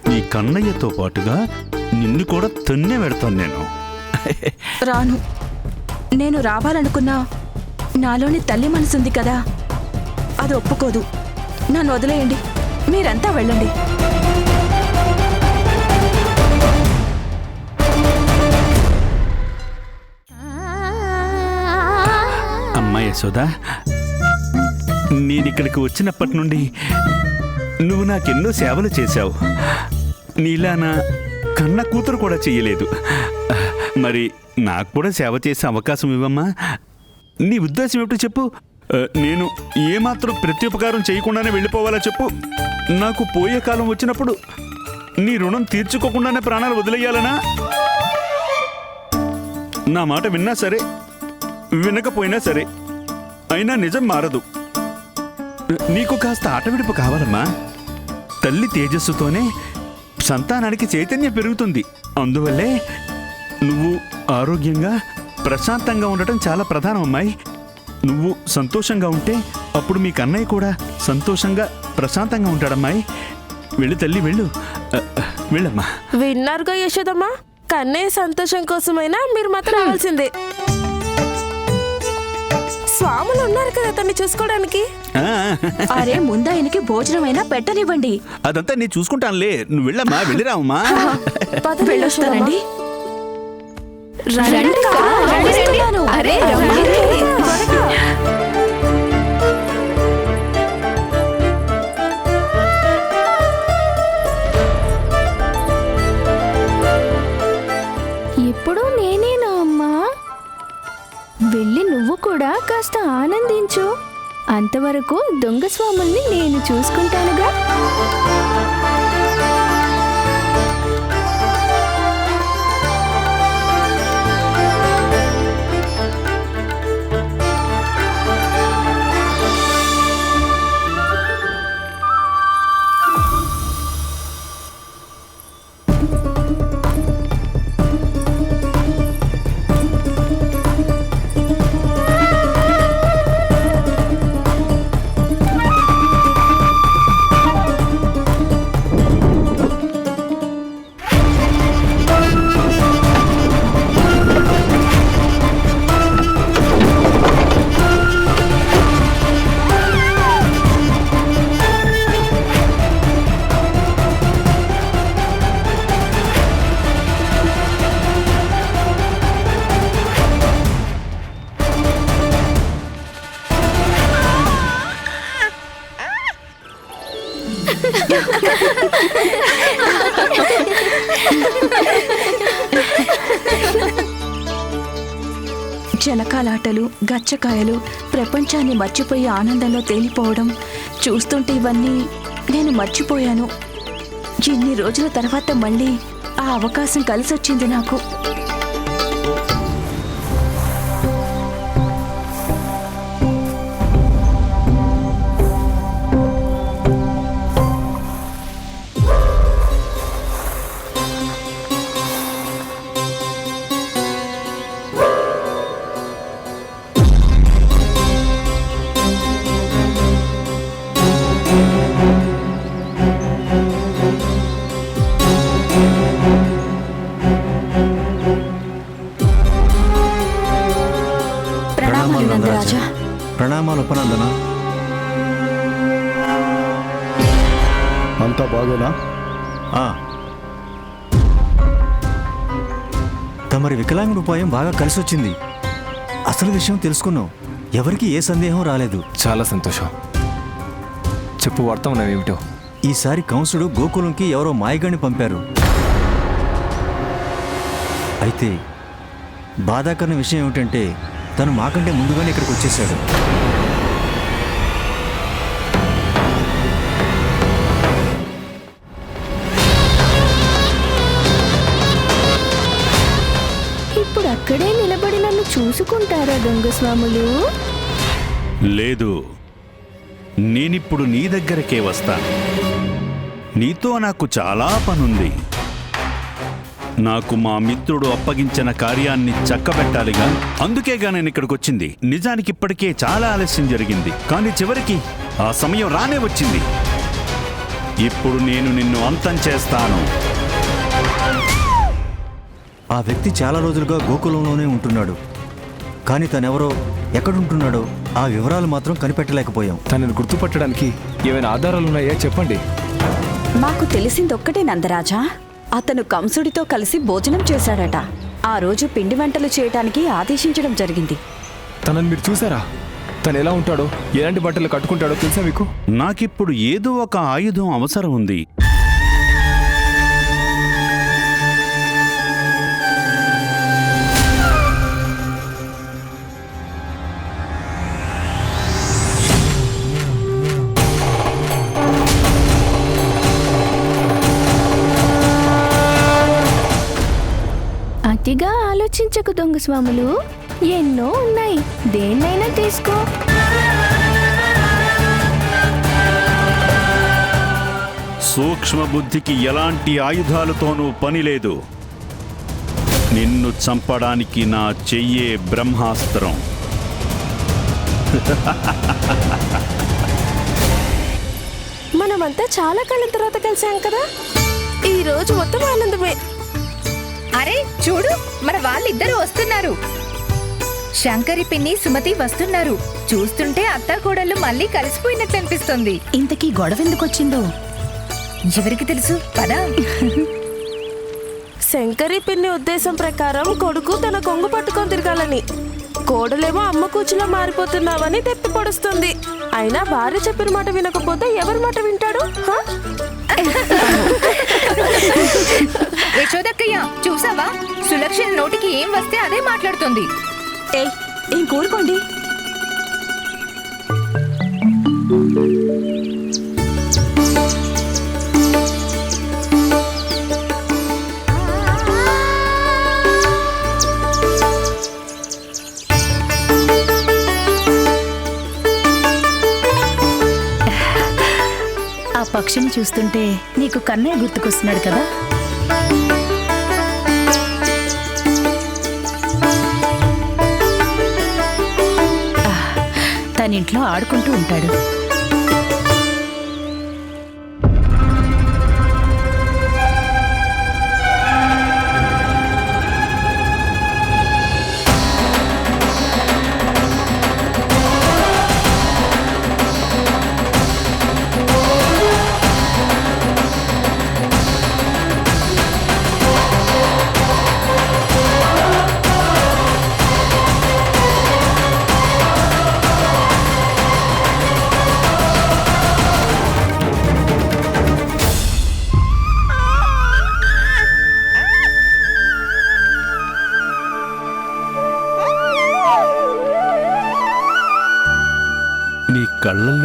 B: నీ కన్నయ్యతో పాటుగా నిన్ను కూడా తన్నే పెడతాను నేను.
A: రాను. నేను రావాలనుకున్నా నాలోని తల్లి మనసుంది కదా, అది ఒప్పుకోదు. నన్ను వదిలేయండి, మీరంతా వెళ్ళండి.
B: అమ్మా యశోదా, నేనిక్కడికి వచ్చినప్పటి నుండి నువ్వు నాకెన్నో సేవలు చేశావు. నీలా నా కన్న కూతురు కూడా చెయ్యలేదు. మరి నాకు కూడా సేవ చేసే అవకాశం ఇవ్వమ్మా. నీ ఉద్దేశం ఏమిటో చెప్పు. నేను ఏమాత్రం ప్రత్యుపకారం చేయకుండానే వెళ్ళిపోవాలా చెప్పు. నాకు పోయే కాలం వచ్చినప్పుడు నీ రుణం తీర్చుకోకుండానే ప్రాణాలు వదిలేయాలనా? నా మాట విన్నా సరే, వినకపోయినా సరే, అయినా నిజం మారదు. నీకు కాస్త ఆటవిడుపు కావాలమ్మా. తల్లి తేజస్సుతోనే సంతానానికి చైతన్యం పెరుగుతుంది. అందువల్లే నువ్వు ఆరోగ్యంగా ప్రశాంతంగా ఉండటం చాలా ప్రధానం అమ్మాయి. నువ్వు సంతోషంగా ఉంటే అప్పుడు మీ కన్నయ్య కూడా సంతోషంగా ప్రశాంతంగా ఉంటాడమ్మాయి. వెళ్ళు తల్లి, వెళ్ళు. వెళ్ళమ్మా.
F: విన్నారుగా యశోదమ్మా, కన్నయ్య సంతోషం కోసమైనా మీరు మాత్రం రావాల్సిందే. స్వాములు ఉన్నారు కదా తన్ని చూసుకోవడానికి.
A: అరే, ముందు ఆయనకి భోజనమైనా పెట్టనివ్వండి.
B: అదంతా నేను చూసుకుంటానులే, నువ్వు వెళ్ళమ్మా, వెళ్ళిరావమ్మా.
A: వెళ్ళొస్తానండి.
L: అరే
F: ఇప్పుడు నేనేనా అమ్మా? వెళ్ళి నువ్వు కూడా కాస్త ఆనందించు. అంతవరకు దొంగ స్వాముల్ని నేను చూసుకుంటానుగా.
A: కోలాటలు, గచ్చకాయలు, ప్రపంచాన్ని మర్చిపోయి ఆనందంలో తేలిపోవడం చూస్తుంటే ఇవన్నీ నేను మర్చిపోయాను. ఇన్ని రోజుల తర్వాత మళ్ళీ ఆ అవకాశం కలిసొచ్చింది నాకు.
C: ప్రణామాలు నందరాజా.
K: ప్రణామాలు ఉపనందన.
H: అంతా బాగోనా?
K: తమరి వికలాంగుడి ఉపాయం బాగా కలిసి వచ్చింది. అసలు విషయం తెలుసుకున్నాం. ఎవరికి ఏ సందేహం రాలేదు.
G: చాలా సంతోషం. చెప్పు వర్తమానం ఏమిటో.
K: ఈసారి కంసుడు గోకులంకి ఎవరో మాయగాన్ని పంపారు. అయితే బాధాకరణ విషయం ఏమిటంటే తను మాకంటే ముందుగానే ఇక్కడికి వచ్చేసాడు.
F: ఇప్పుడు అక్కడే నిలబడి నన్ను చూసుకుంటారా దొంగ స్వాములు?
B: లేదు, నేనిప్పుడు నీ దగ్గరకే వస్తాను. నీతో నాకు చాలా పనుంది. నాకు మా మిత్రుడు అప్పగించిన కార్యాన్ని చక్కబెట్టాలిగా. అందుకేగా నేను ఇక్కడికి వచ్చింది. నిజానికి ఇప్పటికే చాలా ఆలస్యం జరిగింది, కానీ చివరికి ఆ సమయం రానే వచ్చింది. ఇప్పుడు నేను నిన్ను అంతం చేస్తాను.
K: ఆ వ్యక్తి చాలా రోజులుగా గోకులంలోనే ఉంటున్నాడు. కానీ తనెవరో, ఎక్కడుంటున్నాడో ఆ వివరాలు మాత్రం కనిపెట్టలేకపోయాం.
G: తనని గుర్తుపట్టడానికి ఏమైనా ఆధారాలున్నాయా చెప్పండి.
C: మాకు తెలిసిందొక్కటే నందరాజా. అతను కంసుడితో కలిసి భోజనం చేశాడట. ఆ రోజు పిండి వంటలు చేయటానికి ఆదేశించడం జరిగింది.
G: తనని మీరు చూసారా? తను ఎలా ఉంటాడో, ఎలాంటి బట్టలు కట్టుకుంటాడో తెలుసా మీకు?
B: నాకిప్పుడు ఏదో ఒక ఆయుధం అవసరం ఉంది.
F: అతిగా ఆలోచించకు దొంగ స్వాములు. ఎన్నో ఉన్నాయి, దేన్నైనా తీసుకో.
B: సూక్ష్మ బుద్ధికి ఎలాంటి ఆయుధాలతోనూ పని లేదు. నిన్ను చంపడానికి నా చెయ్యే బ్రహ్మాస్త్రం.
F: మనమంతా చాలా కాలం తర్వాత కలిసాం కదా. ఈ రోజు మొత్తం ఆనందమే.
J: అరే చూడు, మన వాళ్ళిద్దరూ వస్తున్నారు. శంకరి పిన్ని, సుమతి వస్తున్నారు. చూస్తుంటే అత్తాకోడళ్ళు మళ్ళీ కలిసిపోయినట్లు అనిపిస్తుంది.
D: ఇంతకీ గొడవ ఎందుకు వచ్చిందో
J: ఎవరికి తెలుసు పదా.
F: శంకరి పిన్ని ఉద్దేశం ప్రకారం కొడుకు తన కొంగు పట్టుకొని తిరగాలని, కోడలేమో అమ్మ కూచులా మారిపోతున్నావని తెప్పి పొడుస్తుంది. అయినా భార్య చెప్పిన మాట వినకపోతే ఎవరి మాట వింటాడు?
J: యశోదక్కయ్య చూసావా, సులక్షణ నోటికి ఏం వస్తే అదే మాట్లాడుతుంది.
A: ఏం కూరుకోండి.
D: ఆ పక్షిని చూస్తుంటే నీకు కన్నయ్య గుర్తుకొస్తున్నాడు కదా. తన ఇంట్లో ఆడుకుంటూ ఉంటాడు.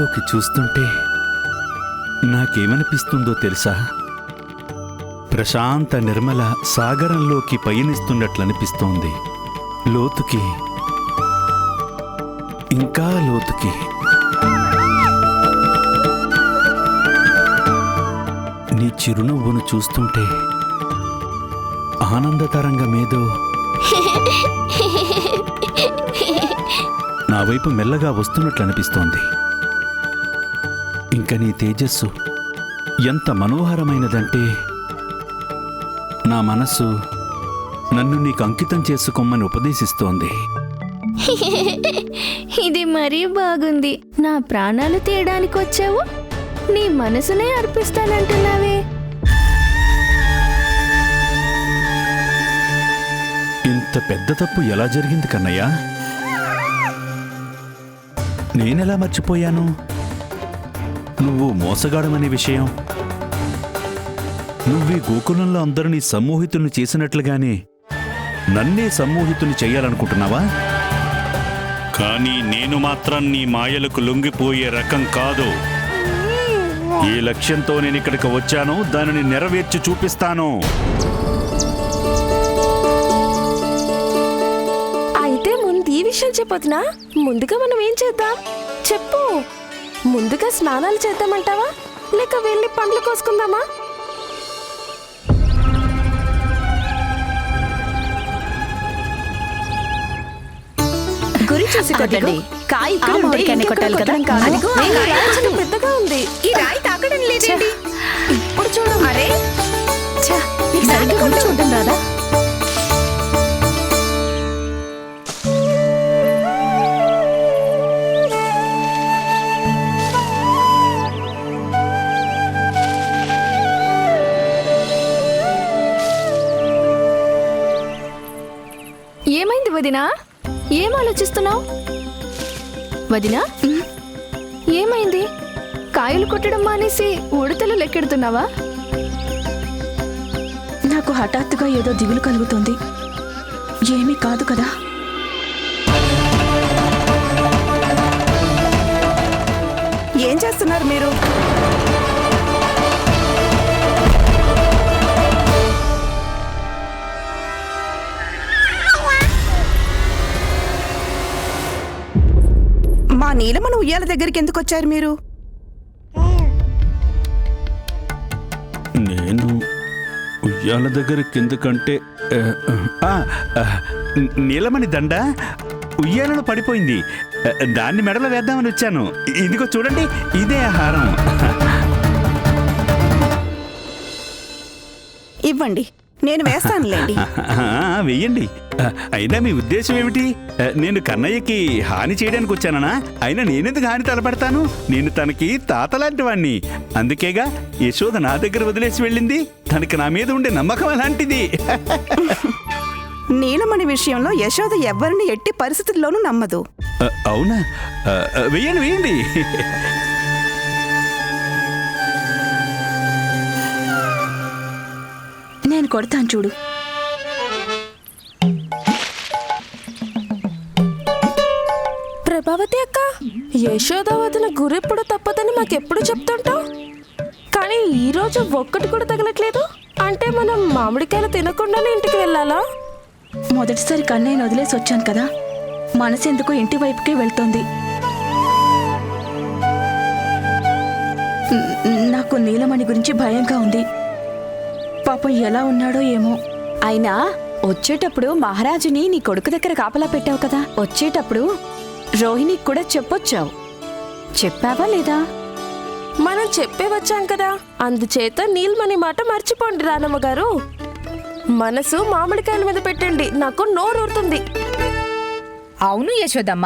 B: కళ్ళల్లోకి చూస్తుంటే నాకేమనిపిస్తుందో తెలుసా? ప్రశాంత నిర్మల సాగరంలోకి పయనిస్తున్నట్లనిపిస్తోంది. లోతుకి, ఇంకా లోతుకి. నీ చిరునవ్వును చూస్తుంటే ఆనందతరంగమేదో నా వైపు మెల్లగా వస్తున్నట్లనిపిస్తోంది. ఇంక నీ తేజస్సు ఎంత మనోహరమైనదంటే నా మనస్సు నన్ను నీకు అంకితం చేసుకోమని ఉపదేశిస్తోంది.
L: ఇది మరీ బాగుంది. నా ప్రాణాలు తీయడానికి వచ్చావు, నీ మనసునే అర్పిస్తానంటున్నావే.
B: ఇంత పెద్ద తప్పు ఎలా జరిగింది కన్నయ్య? నేనెలా మర్చిపోయాను నువ్వు మోసగాడమనే విషయం? నువ్వీ గోకులంలో అందరినీ సమ్మోహితుని చేసినట్లుగానే నన్నే సమ్మోహితుని చెయ్యాలనుకుంటున్నావా? కానీ నేను మాత్రం నీ మాయలకు లొంగిపోయే రకం కాదు. ఈ లక్ష్యంతో నేను ఇక్కడికి వచ్చాను, దానిని నెరవేర్చి చూపిస్తాను.
F: అయితే ముందు ఈ విషయం చెప్పొద్దునా? ముందుగా మనం ఏం చేద్దాం చెప్పు. ముందుగా స్నానాలు చేద్దామంటావా, లేక వెళ్ళి పండ్లు కోసుకుందామా?
C: గురి చూసి కొట్టండి. కాయ ఇక్కడ ఉంటే
L: మామిడికాయని
C: ఇంకెక్కడ
L: కొట్టాలి కదా?
C: కొట్టడం కాదు.
F: అదిగో, ఆ రాయి కొంచెం పెద్దగా ఉంది.
J: ఈ రాయి తాకడం లేదేంటి?
F: ఇప్పుడు చూడు.
J: అరే
C: నీకు సరిగ్గా గురి చూడడం రాదా?
L: ఏమైంది వదినా? ఏం ఆలోచిస్తున్నావు? వదినా, ఏమైంది? కాయలు కొట్టడం మానేసి ఉడతలు లెక్కెడుతున్నావా?
A: నాకు హఠాత్తుగా ఏదో దిగులు కలుగుతోంది. ఏమీ కాదు కదా?
C: ఏం చేస్తున్నారు మీరు? మా నీలమణ ఉయ్యాల దగ్గరికి ఎందుకు వచ్చారు మీరు?
B: నేను ఉయ్యాల దగ్గర కిందకంటే నీలమణి దండ ఉయ్యాలలో పడిపోయింది. దాన్ని మెడలో వేద్దామని వచ్చాను. ఇదిగో చూడండి, ఇదే ఆహారం.
C: ఇవ్వండి, నేను వేస్తానులేండి.
B: వెయ్యండి. అయినా మీ ఉద్దేశం ఏమిటి? నేను కన్నయ్యకి హాని చేయడానికి వచ్చానా? అయినా నేనెందుకు హాని తలపెడతాను? నేను తనకి తాతలాంటి వాణ్ణి. అందుకేగా యశోద నా దగ్గర వదిలేసి వెళ్ళింది. తనకి నా మీద ఉండే నమ్మకం అలాంటిది.
C: నీలమణి విషయంలో యశోద ఎవరిని ఎట్టి పరిస్థితుల్లోనూ నమ్మదు.
B: అవునా? వెయ్యండి వెయ్యండి.
A: నేను కొడతాను చూడు.
F: ప్రభావతి అక్క, యశోద వదిన గురెప్పుడు తప్పదని మాకెప్పుడు చెప్తుంటావు, కానీ ఈరోజు ఒక్కటి కూడా తగలట్లేదు. అంటే మనం మామిడికాయలు తినకుండానే ఇంటికి వెళ్ళాలా?
A: మొదటిసారి కన్నయ్యను వదిలేసి వచ్చాను కదా, మనసెందుకో ఇంటి వైపుకే వెళ్తోంది. నాకు నీలమణి గురించి భయంగా ఉంది. పాపం ఎలా ఉన్నాడో ఏమో.
C: అయినా వచ్చేటప్పుడు మహారాజుని నీ కొడుకు దగ్గర కాపలా పెట్టావు కదా, వచ్చేటప్పుడు రోహిణికి కూడా చెప్పొచ్చావు. చెప్పావా లేదా?
F: మనం చెప్పే వచ్చాం కదా, అందుచేత నీల్మణి మాట మర్చిపోండి రానమ్మ గారు. మనసు మామిడికాయల మీద పెట్టండి, నాకు నోరూరుతుంది.
J: అవును యశోదమ్మ,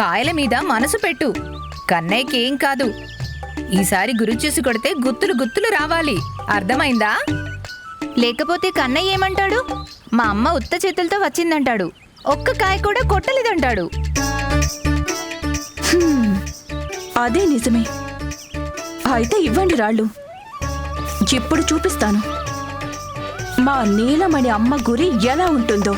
J: కాయల మీద మనసు పెట్టు. కన్నయ్యకి ఏం కాదు. ఈసారి గురి చూసి కొడితే గుత్తులు గుత్తులు రావాలి. అర్థమైందా? లేకపోతే కన్నయ్య ఏమంటాడు? మా అమ్మ ఉత్త చేతులతో వచ్చిందంటాడు. ఒక్క కాయ కూడా కొట్టలేదంటాడు.
A: అదే నిజమే. అయితే ఇవ్వండి రాళ్ళు, ఇప్పుడు చూపిస్తాను మా నీలమణి అమ్మ గురి ఎలా ఉంటుందో.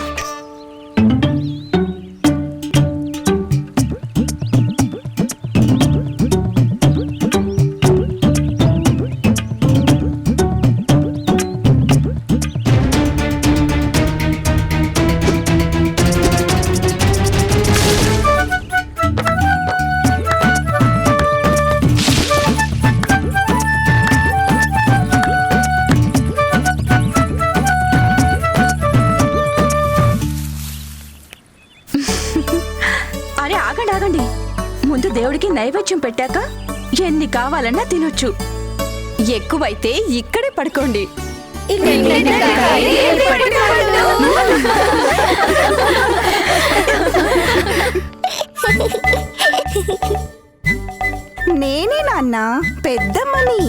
A: దేవుడికి నైవేద్యం పెట్టాక ఎన్ని కావాలన్నా తినొచ్చు. ఎక్కువైతే ఇక్కడే పడుకోండి.
C: నేనే నాన్న, పెద్దమ్మని.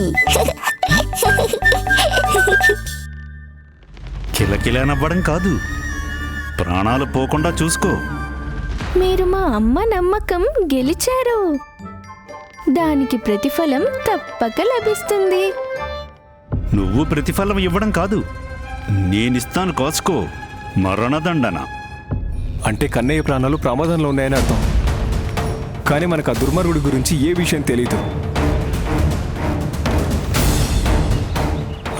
B: కిలకిలా నవ్వడం కాదు, ప్రాణాలు పోకుండా చూసుకో.
L: మీరు మా అమ్మ నమ్మకం గెలిచారు. దానికి ప్రతిఫలం తప్పక లభిస్తుంది.
B: నువ్వు ప్రతిఫలం ఇవ్వడం కాదు, నేనిస్తాను, కోసుకో. మరణదండన.
G: అంటే కన్నయ్య ప్రాణాలు ప్రమాదంలో ఉన్నాయని అర్థం. కానీ మనకు ఆ దుర్మార్గుడి గురించి ఏ విషయం తెలియదు.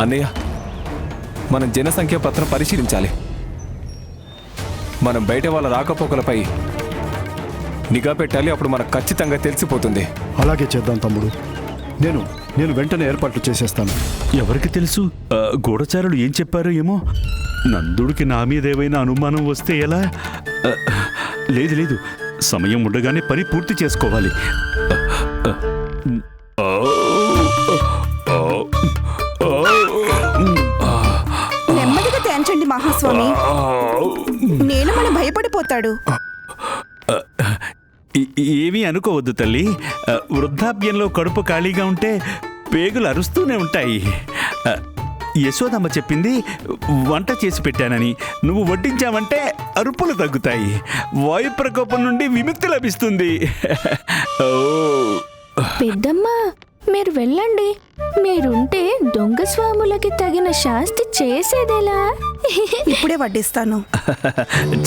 G: అన్నయ్య, మనం జనసంఖ్య పత్రం పరిశీలించాలి. మనం బయట వాళ్ళ రాకపోకలపై నిఘా పెట్టాలి. అప్పుడు మనకు ఖచ్చితంగా తెలిసిపోతుంది.
H: అలాగే చేద్దాం తమ్ముడు. నేను వెంటనే ఏర్పాట్లు చేసేస్తాను.
B: ఎవరికి తెలుసు గూఢచారులు ఏం చెప్పారో ఏమో. నందుడికి నా మీద ఏవైనా అనుమానం వస్తే ఎలా? లేదు లేదు, సమయం ఉండగానే పని పూర్తి చేసుకోవాలి.
C: నెమ్మదిగా తేంచండి మహాస్వామి, నేను మన భయపడిపోతాడు.
B: ఏమీ అనుకోవద్దు తల్లి. వృద్ధాప్యంలో కడుపు ఖాళీగా ఉంటే పేగులు అరుస్తూనే ఉంటాయి. యశోదమ్మ చెప్పింది వంట చేసి పెట్టానని. నువ్వు వడ్డించావంటే అరుపులు తగ్గుతాయి, వాయు ప్రకోపం నుండి విముక్తి లభిస్తుంది.
L: పెద్దమ్మ, మీరు వెళ్ళండి. మీరుంటే దొంగ స్వాములకి తగిన శాస్తి చేసేదేలా?
C: ఇప్పుడే వడ్డిస్తాను.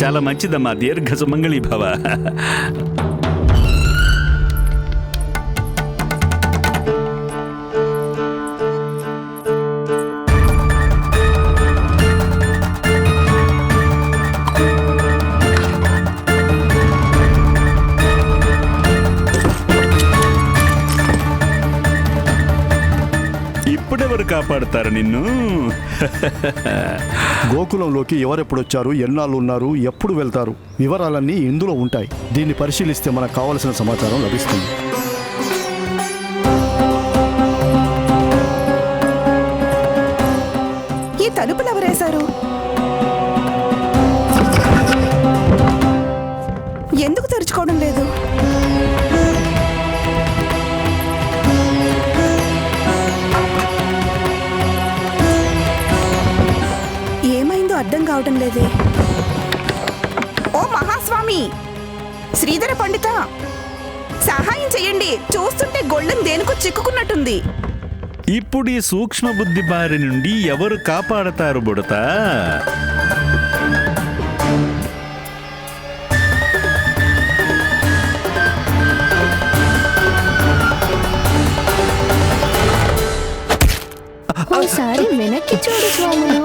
B: చాలా మంచిదమ్మా, దీర్ఘ సుమంగళి భవ. ఇప్పుడెవరు కాపాడుతారు నిన్ను?
H: గోకులంలోకి ఎవరెప్పుడొచ్చారు, ఎన్నాళ్ళు ఉన్నారు, ఎప్పుడు వెళ్తారు, వివరాలన్నీ ఇందులో ఉంటాయి. దీన్ని పరిశీలిస్తే మనకు కావలసిన సమాచారం లభిస్తుంది.
C: ఈ తలుపులు ఎవరేశారు? ఎందుకు తెరుచుకోవడం లేదు? ఏమైందో అర్థం కావడం లేదే. ఓ మహాస్వామి, శ్రీధర పండిత, సహాయం చెయ్యండి. చూస్తుంటే గొళ్ళెం దేనికో చిక్కుకున్నట్టుంది.
B: ఇప్పుడు ఈ సూక్ష్మ బుద్ధి బారి నుండి ఎవరు కాపాడతారు బుడతా?
L: ఓసారి వెనక్కి చూడు స్వాములు.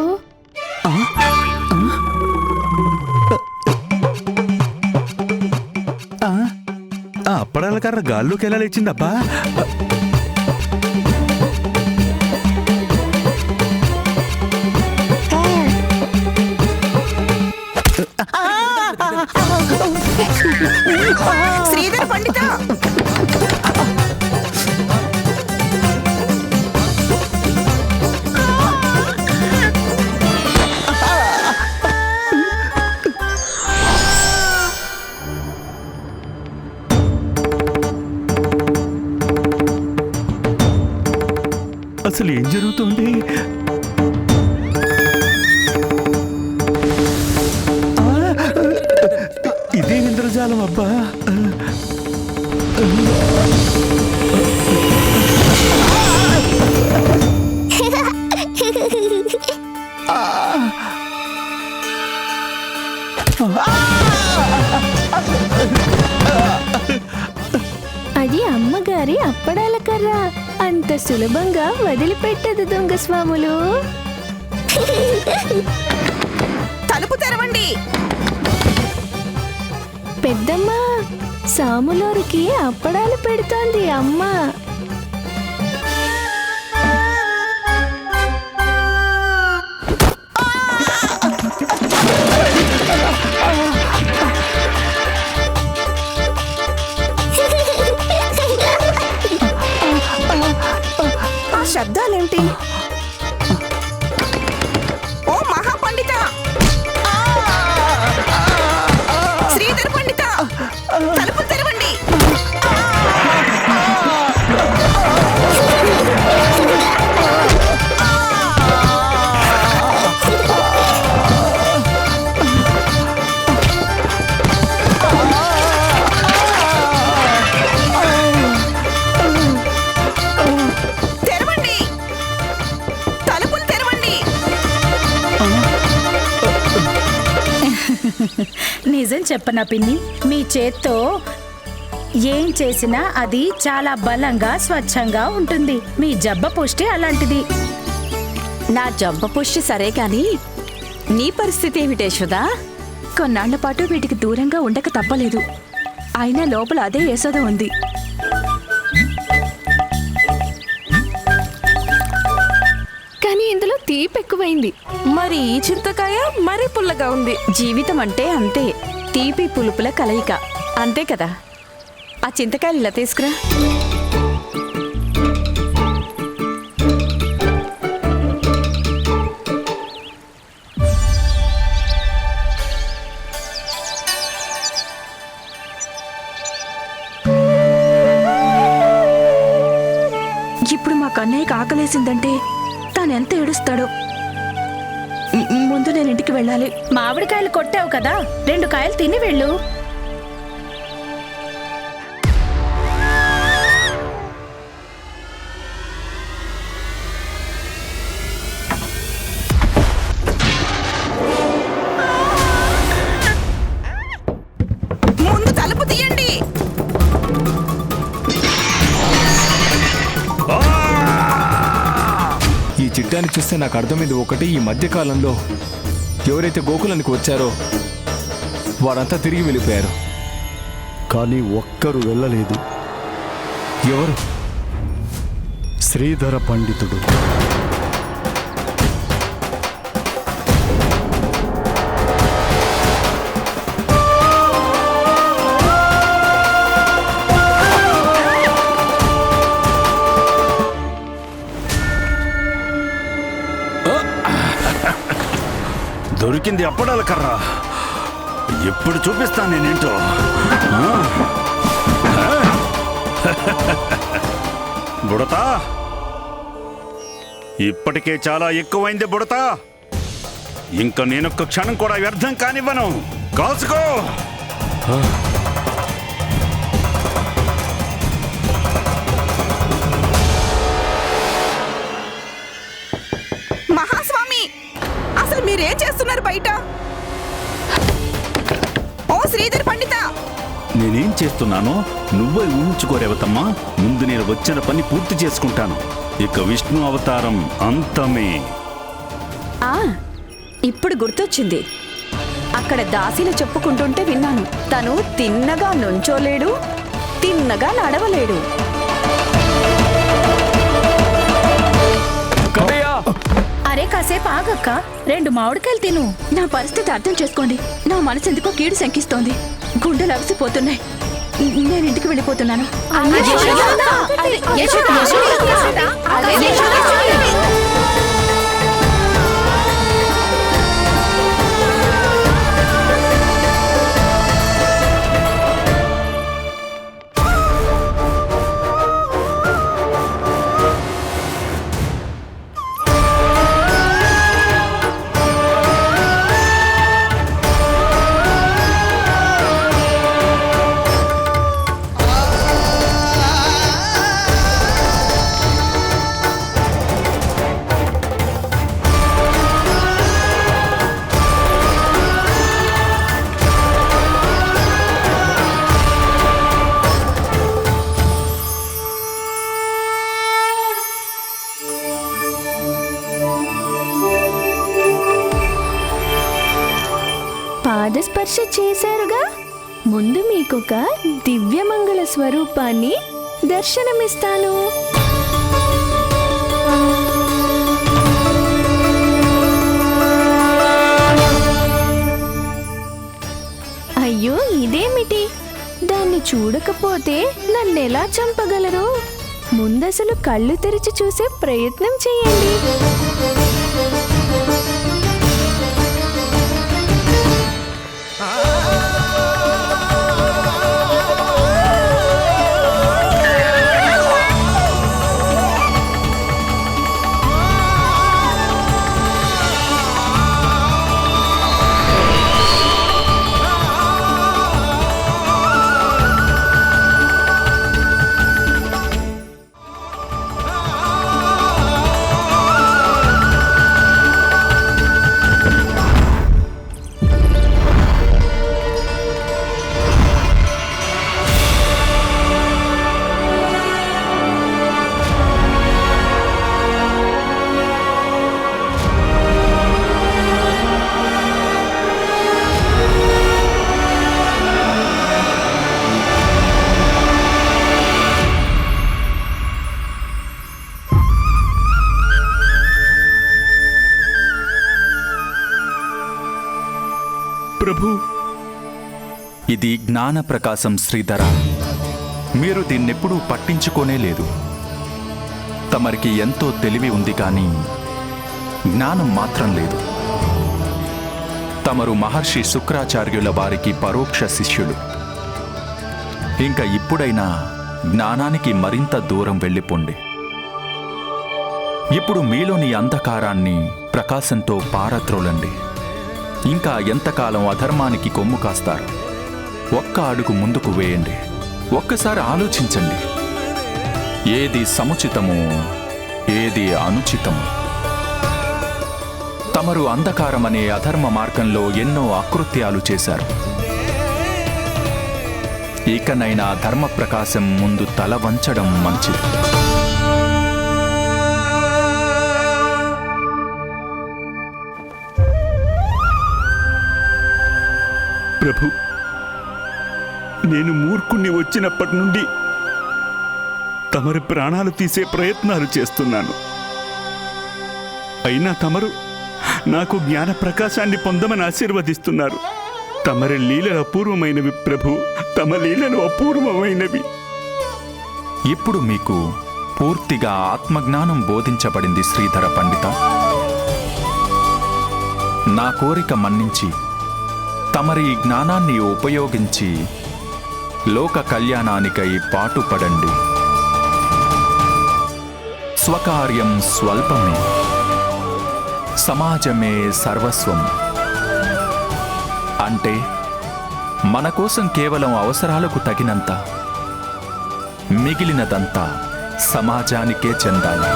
B: అప్పడాల కర్ర గాల్లోకి ఎలా లేచిందబ్బా?
C: శ్రీధర పండిత,
B: అసలు ఏం జరుగుతుంది? ఇదే ఇంద్రజాలం అబ్బా.
L: అది అమ్మగారి అప్పడాల కర్ర. అంత సులభంగా వదిలిపెట్టదు దొంగ స్వాములు.
C: తలుపు తెరవండి.
L: పెద్దమ్మ, సాములోరికి అప్పడాలు పెడుతోంది అమ్మ. ఏమిటి?
F: ఓ మహాపండిత, శ్రీధర్ పండిత, తలుపులు తెరవండి. తెరవండి, తలుపులు తెరవండి.
D: నిజం చెప్పనా పిన్ని, మీ చేత్తో ఏం చేసినా అది చాలా బలంగా స్వచ్ఛంగా ఉంటుంది. మీ జబ్బ పుష్టి అలాంటిది.
C: నా జబ్బ పుష్టి సరే కాని నీ పరిస్థితి ఏమిటి యశోదా?
A: కొన్నాళ్ల పాటు వీటికి దూరంగా ఉండక తప్పలేదు. అయినా లోపల అదే యశోద ఉంది.
L: కానీ ఇందులో తీపి ఎక్కువైంది.
F: మరి ఈ చింతకాయ మరీ పుల్లగా ఉంది.
C: జీవితం అంటే అంతే, తీపి పులుపుల కలయిక, అంతే కదా. ఆ చింతకాయలు ఇలా తీసుకురా.
A: ఇప్పుడు మా కన్నయ్యకి ఆకలేసిందంటే తానెంత ఏడుస్తాడో. ముందు నేను ఇంటికి వెళ్ళాలి.
D: మామిడికాయలు కొట్టావు కదా, 2 కాయలు తిని వెళ్ళు.
F: ముందు తలుపు తీయండి.
G: ఈ చిట్టాన్ని చూస్తే నాకు అర్థమైంది ఒకటి, ఈ మధ్యకాలంలో ఎవరైతే గోకులానికి వచ్చారో వారంతా తిరిగి వెళ్ళిపోయారు.
H: కానీ ఒక్కరు వెళ్ళలేదు.
G: ఎవరు?
H: శ్రీధర పండితుడు.
B: దొరికింది అప్పడాల కర్ర. ఎప్పుడు చూపిస్తాను నేనేంటో. బుడతా, ఇప్పటికే చాలా ఎక్కువైంది బుడతా. ఇంకా నేనొక్క క్షణం కూడా వ్యర్థం కానివ్వను. కాసుకో.
F: మహాస్వామి, అసలు మీరేం చేస్తున్నారు బయట? ఓ శ్రీధర్ పండిత,
B: నేనేం చేస్తున్నానో నువ్వే ఊహించుకోరేవతమ్మా. ముందు నేను వచ్చిన పని పూర్తి చేసుకుంటాను. ఇక విష్ణు అవతారం అంతమే.
C: ఇప్పుడు గుర్తొచ్చింది. అక్కడ దాసిలు చెప్పుకుంటుంటే విన్నాను, తను తిన్నగా నుంచోలేడు, తిన్నగా నడవలేడు.
D: అరే కాసేపు ఆగక్క, 2 మామిడికాయలు తిను.
A: నా పరిస్థితి అర్థం చేసుకోండి. నా మనసు ఎందుకో కీడు శంకిస్తోంది. గుండెలు అలసిపోతున్నాయి. నేను ఇంటికి వెళ్ళిపోతున్నాను.
L: పాదస్పర్శ చేశారుగా, ముందు మీకొక దివ్యమంగళ స్వరూపాన్ని దర్శనమిస్తాను. అయ్యో ఇదేమిటి? దాన్ని చూడకపోతే నన్నెలా చంపగలరు? ముందసలు కళ్ళు తెరిచి చూసే ప్రయత్నం చేయండి.
B: ప్రభు,
E: ఇది జ్ఞాన ప్రకాశం శ్రీధర. మీరు దీన్నెప్పుడూ పట్టించుకోనే లేదు. తమరికి ఎంతో తెలివి ఉంది కానీ జ్ఞానం మాత్రం లేదు. తమరు మహర్షి శుక్రాచార్యుల వారికి పరోక్ష శిష్యులు. ఇంకా ఇప్పుడైనా జ్ఞానానికి మరింత దూరం వెళ్ళిపోండి. ఇప్పుడు మీలోని అంధకారాన్ని ప్రకాశంతో పారద్రోలండి. ఇంకా ఎంతకాలం అధర్మానికి కొమ్ము కాస్తారు? ఒక్క అడుగు ముందుకు వేయండి. ఒక్కసారి ఆలోచించండి. ఏది సముచితమో ఏది అనుచితమో. తమరు అంధకారమనే అధర్మ మార్గంలో ఎన్నో అకృత్యాలు చేశారు. ఇకనైనా ధర్మ ప్రకాశం ముందు తల వంచడం మంచిది.
B: ప్రభు, నేను మూర్ఖుణ్ణి వచ్చినప్పటి నుండి తమరి ప్రాణాలు తీసే ప్రయత్నాలు చేస్తున్నాను. అయినా తమరు నాకు జ్ఞాన ప్రకాశాన్ని పొందమని ఆశీర్వదిస్తున్నారు. తమరి లీలలు అపూర్వమైనవి ప్రభు, తమ లీలలు అపూర్వమైనవి.
E: ఇప్పుడు మీకు పూర్తిగా ఆత్మజ్ఞానం బోధించబడింది శ్రీధర పండిత. నా కోరిక మన్నించి తమరి ఈ జ్ఞానాన్ని ఉపయోగించి లోక కళ్యాణానికై పాటుపడండి. స్వకార్యం స్వల్పమే, సమాజమే సర్వస్వం. అంటే మన కోసం కేవలం అవసరాలకు తగినంత, మిగిలినదంతా సమాజానికే చెందాలి.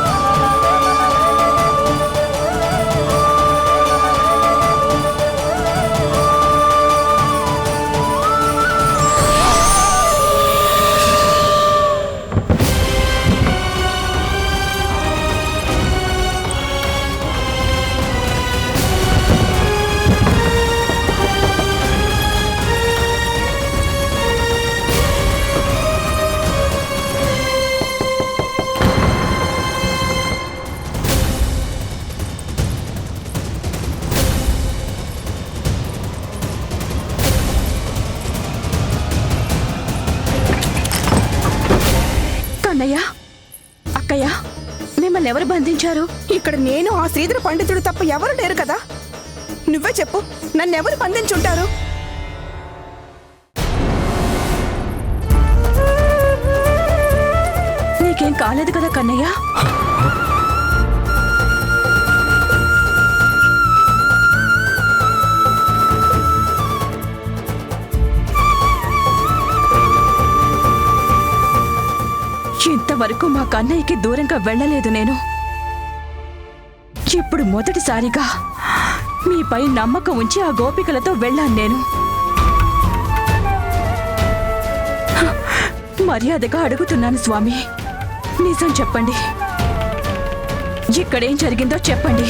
A: అన్నయ్య, అక్కయ్య, మిమ్మల్ని ఎవరు బంధించారు?
M: ఇక్కడ నేను ఆ శ్రీధర పండితుడు తప్ప ఎవరు లేరు కదా. నువ్వే చెప్పు, నన్నెవరు బంధించుంటారు?
A: నీకేం కాలేదు కదా కన్నయ్య? ఇంతవరకు మా కన్నయ్యకి దూరంగా వెళ్ళలేదు నేను. ఇప్పుడు మొదటిసారిగా మీపై నమ్మకం ఉంచి ఆ గోపికలతో వెళ్ళాను నేను. మర్యాదగా అడుగుతున్నాను స్వామి, నిజం చెప్పండి. ఇక్కడేం జరిగిందో చెప్పండి.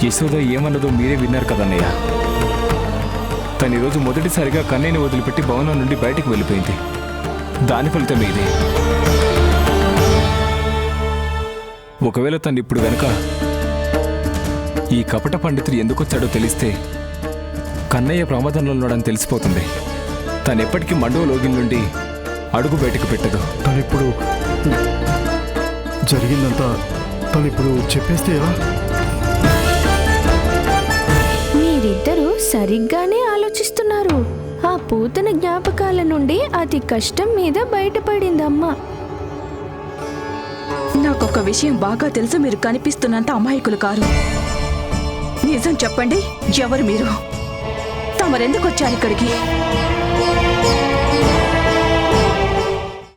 G: యశోద ఏమన్నదో మీరే విన్నారు కదన్నయ్య. తను ఈరోజు మొదటిసారిగా కన్నయ్యని వదిలిపెట్టి భవనం నుండి బయటకు వెళ్ళిపోయింది. దాని ఫలితం ఇదే. ఒకవేళ తను ఇప్పుడు వెనుక ఈ కపట పండితుడు ఎందుకొచ్చాడో తెలిస్తే కన్నయ్య ప్రమాదంలో ఉన్నాడని తెలిసిపోతుంది. తను ఎప్పటికీ మండవ లోగిల నుండి అడుగు బయటకు పెట్టదు.
H: తనిప్పుడు జరిగిందంతా తనిప్పుడు చెప్పేస్తే ఎలా?
L: మీరిద్దరూ సరిగ్గానే ఆలోచిస్తున్నారు. ఆ పూతన జ్ఞాపకాల నుండి అతి కష్టం మీద బయటపడిందమ్మా.
A: నాకొక విషయం బాగా తెలుసు, మీరు కనిపిస్తున్నంత అమాయకులు కారు. నిజం చెప్పండి, ఎవరు మీరు? తమరెందుకు వచ్చారు ఇక్కడికి?